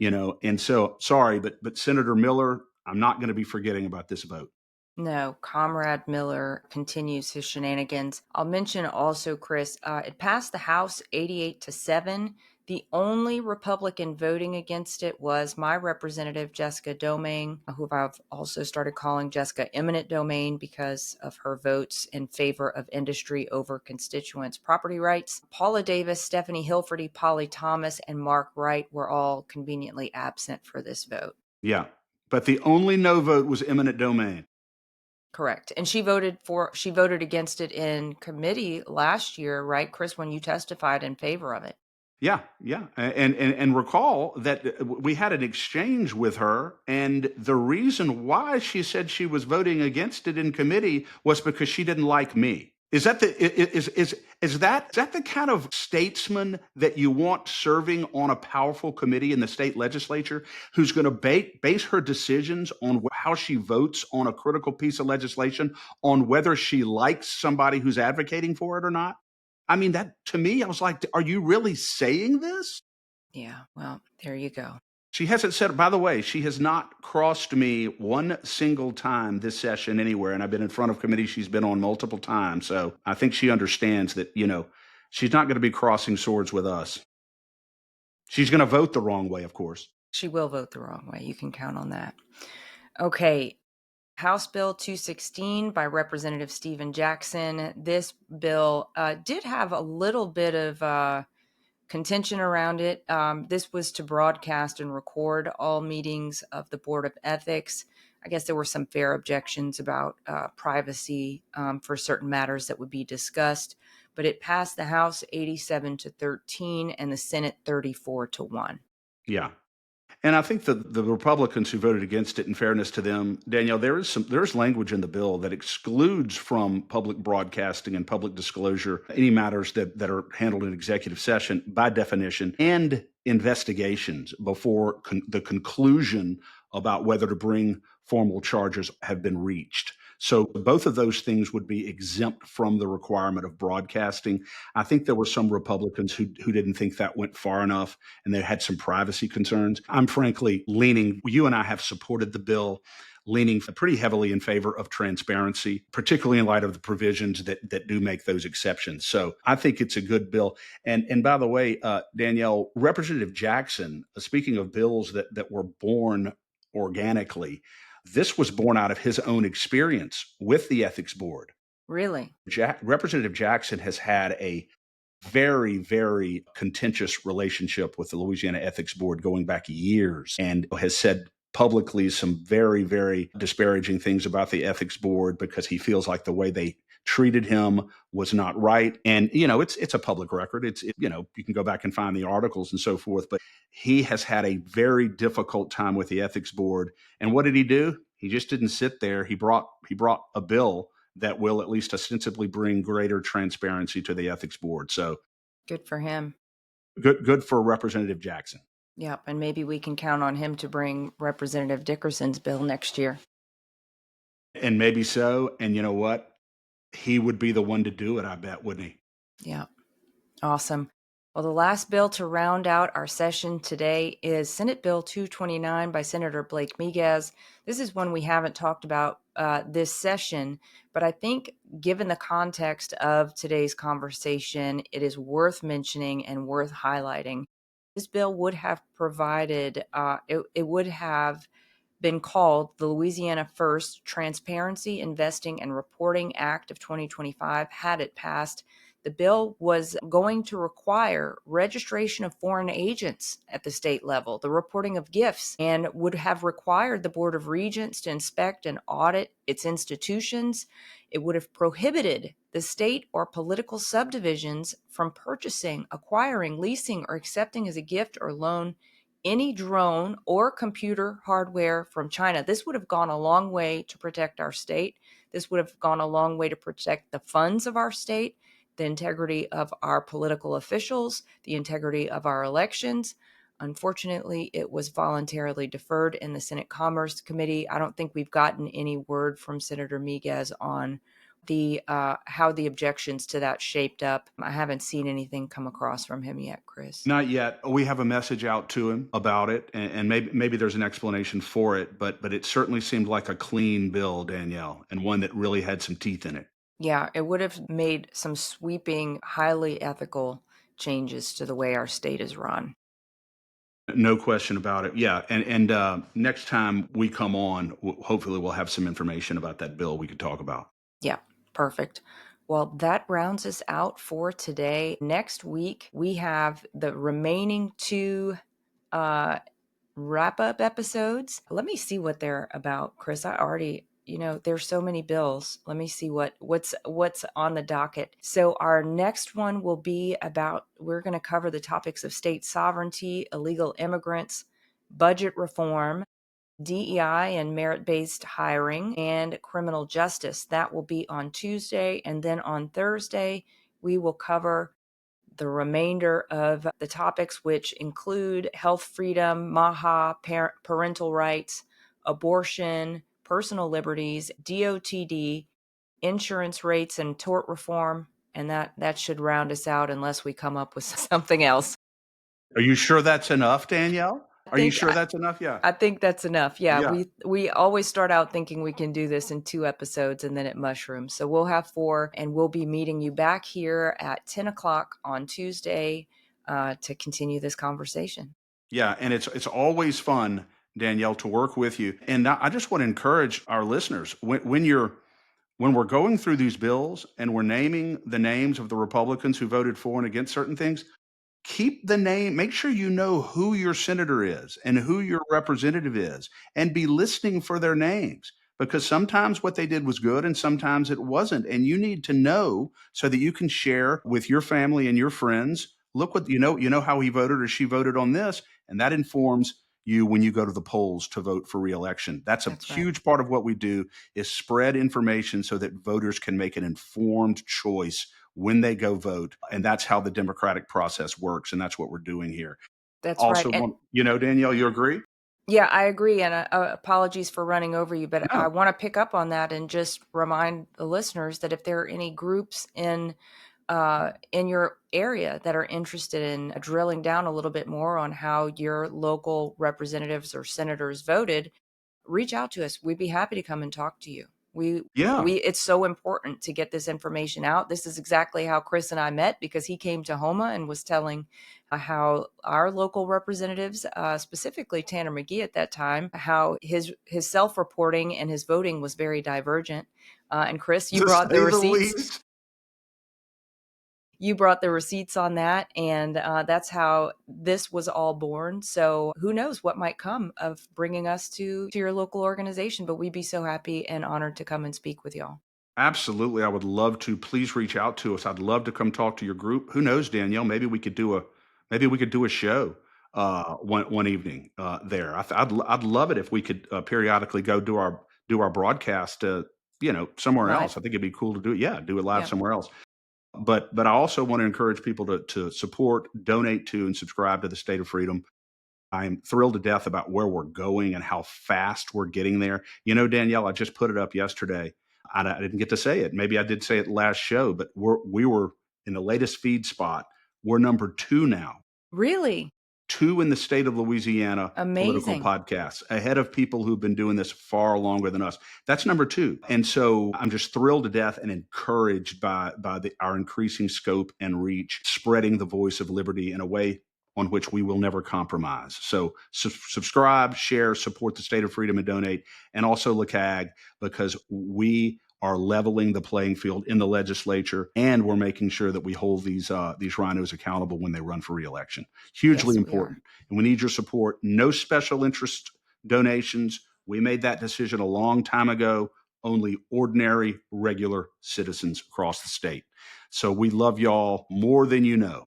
And so sorry, but Senator Miller, I'm not going to be forgetting about this vote. No, Comrade Miller continues his shenanigans. I'll mention also, Chris, it passed the House 88-7. The only Republican voting against it was my representative, Jessica Domingue, who I've also started calling Jessica Eminent Domain because of her votes in favor of industry over constituents' property rights. Paula Davis, Stephanie Hilferty, Polly Thomas, and Mark Wright were all conveniently absent for this vote. Yeah, but the only no vote was eminent domain. Correct. And she voted against it in committee last year, right, Chris, when you testified in favor of it? Yeah, yeah. And recall that we had an exchange with her, and the reason why she said she was voting against it in committee was because she didn't like me. Is that is that the kind of statesman that you want serving on a powerful committee in the state legislature, who's going to base her decisions on how she votes on a critical piece of legislation on whether she likes somebody who's advocating for it or not? I mean, that to me, I was like, are you really saying this? Yeah, well, there you go. She hasn't said, by the way, she has not crossed me one single time this session anywhere. And I've been in front of committees she's been on multiple times. So I think she understands that, she's not going to be crossing swords with us. She's going to vote the wrong way, of course. She will vote the wrong way. You can count on that. Okay. House Bill 216 by Representative Stephen Jackson. This bill did have a little bit of contention around it. This was to broadcast and record all meetings of the Board of Ethics. I guess there were some fair objections about privacy for certain matters that would be discussed, but it passed the House 87-13 and the Senate 34-1. Yeah. And I think the Republicans who voted against it, in fairness to them, Danielle, there's language in the bill that excludes from public broadcasting and public disclosure any matters that are handled in executive session by definition, and investigations before the conclusion about whether to bring formal charges have been reached. So both of those things would be exempt from the requirement of broadcasting. I think there were some Republicans who didn't think that went far enough, and they had some privacy concerns. I'm frankly leaning, you and I have supported the bill, leaning pretty heavily in favor of transparency, particularly in light of the provisions that do make those exceptions. So I think it's a good bill. And by the way, Danielle, Representative Jackson, speaking of bills that were born organically, this was born out of his own experience with the ethics board. Really? Representative Jackson has had a very, very contentious relationship with the Louisiana Ethics Board going back years, and has said publicly some very, very disparaging things about the ethics board because he feels like the way they treated him was not right. And, it's a public record. You can go back and find the articles and so forth, but he has had a very difficult time with the ethics board. And what did he do? He just didn't sit there. He brought a bill that will at least ostensibly bring greater transparency to the ethics board. So good for him. Good for Representative Jackson. Yep, and maybe we can count on him to bring Representative Dickerson's bill next year. And maybe so. And you know what? He would be the one to do it, I bet, wouldn't he? Yeah. Awesome. Well, the last bill to round out our session today is Senate Bill 229 by Senator Blake Miguez. This is one we haven't talked about this session, but I think given the context of today's conversation, it is worth mentioning and worth highlighting. This bill would have provided, it would have been called the Louisiana First Transparency, Investing, and Reporting Act of 2025 had it passed. The bill was going to require registration of foreign agents at the state level, the reporting of gifts, and would have required the Board of Regents to inspect and audit its institutions. It would have prohibited the state or political subdivisions from purchasing, acquiring, leasing, or accepting as a gift or loan any drone or computer hardware from China. This would have gone a long way to protect our state. This would have gone a long way to protect the funds of our state, the integrity of our political officials, the integrity of our elections. Unfortunately, it was voluntarily deferred in the Senate Commerce Committee. I don't think we've gotten any word from Senator Miguez on the how the objections to that shaped up. I haven't seen anything come across from him yet, Chris. Not yet. We have a message out to him about it, and maybe there's an explanation for it, but it certainly seemed like a clean bill, Danielle, and one that really had some teeth in it. Yeah, it would have made some sweeping, highly ethical changes to the way our state is run. No question about it. Yeah, and next time we come on, hopefully we'll have some information about that bill we could talk about. Yeah, perfect. Well, that rounds us out for today. Next week, we have the remaining two wrap-up episodes. Let me see what they're about, Chris. I already there's so many bills. Let me see what's on the docket. So our next one will be we're going to cover the topics of state sovereignty, illegal immigrants, budget reform, DEI and merit-based hiring, and criminal justice. That will be on Tuesday. And then on Thursday, we will cover the remainder of the topics, which include health freedom, MAHA, parental rights, abortion, personal liberties, DOTD, insurance rates, and tort reform. And that should round us out unless we come up with something else. Are you sure that's enough, Danielle? Are you sure that's enough? Yeah. I think that's enough. Yeah. Yeah. We always start out thinking we can do this in 2 episodes and then it mushrooms. So we'll have 4, and we'll be meeting you back here at 10 o'clock on Tuesday to continue this conversation. Yeah. And it's always fun, Danielle, to work with you. And I just want to encourage our listeners when we're going through these bills and we're naming the names of the Republicans who voted for and against certain things, keep the name, make sure you know who your senator is and who your representative is, and be listening for their names, because sometimes what they did was good and sometimes it wasn't. And you need to know so that you can share with your family and your friends. Look what you know how he voted or she voted on this, and that informs you when you go to the polls to vote for reelection. That's huge part of what we do, is spread information so that voters can make an informed choice when they go vote. And that's how the democratic process works. And that's what we're doing here. That's also, right. Danielle, you agree? Yeah, I agree. And apologies for running over you, but I want to pick up on that and just remind the listeners that if there are any groups in your area that are interested in drilling down a little bit more on how your local representatives or senators voted, reach out to us. We'd be happy to come and talk to you. It's so important to get this information out. This is exactly how Chris and I met, because he came to Homa and was telling how our local representatives, specifically Tanner McGee at that time, how his self-reporting and his voting was very divergent. And Chris, you brought the receipts. You brought the receipts on that, and that's how this was all born. So who knows what might come of bringing us to your local organization, but we'd be so happy and honored to come and speak with y'all. Absolutely. I would love to. Please reach out to us. I'd love to come talk to your group. Who knows, Danielle, maybe we could do a show one evening there. I'd love it if we could periodically go do our broadcast somewhere Live. else. I think it'd be cool to do it. Yeah, do it live somewhere else. But I also want to encourage people to support, donate to, and subscribe to the State of Freedom. I'm thrilled to death about where we're going and how fast we're getting there. Danielle, I just put it up yesterday. I didn't get to say it. Maybe I did say it last show, but we were in the latest feed spot. We're number 2 now. Really? 2 in the state of Louisiana. Amazing. Political podcasts, ahead of people who've been doing this far longer than us. That's number 2. And so I'm just thrilled to death and encouraged by our increasing scope and reach, spreading the voice of liberty in a way on which we will never compromise. So subscribe, share, support the State of Freedom, and donate. And also LACAG, because we are leveling the playing field in the legislature, and we're making sure that we hold these rhinos accountable when they run for reelection. Hugely important. And we need your support. No special interest donations. We made that decision a long time ago. Only ordinary, regular citizens across the state. So we love y'all more than you know.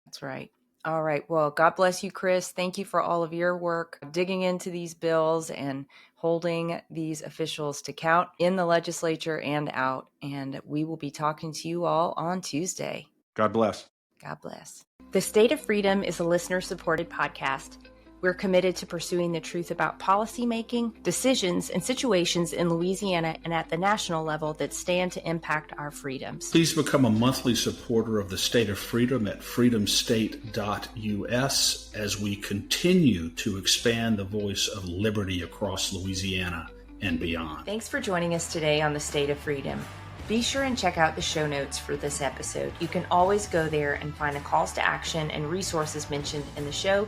That's right. All right. Well, God bless you, Chris. Thank you for all of your work digging into these bills and holding these officials to account in the legislature and out. And we will be talking to you all on Tuesday. God bless. God bless. The State of Freedom is a listener-supported podcast. We're committed to pursuing the truth about policymaking, decisions, and situations in Louisiana and at the national level that stand to impact our freedoms. Please become a monthly supporter of the State of Freedom at freedomstate.us as we continue to expand the voice of liberty across Louisiana and beyond. Thanks for joining us today on the State of Freedom. Be sure and check out the show notes for this episode. You can always go there and find the calls to action and resources mentioned in the show,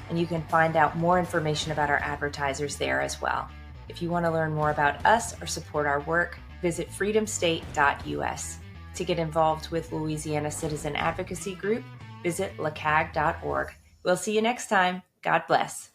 and you can find out more information about our advertisers there as well. If you want to learn more about us or support our work, visit freedomstate.us. To get involved with Louisiana Citizen Advocacy Group, visit lacag.org. We'll see you next time. God bless.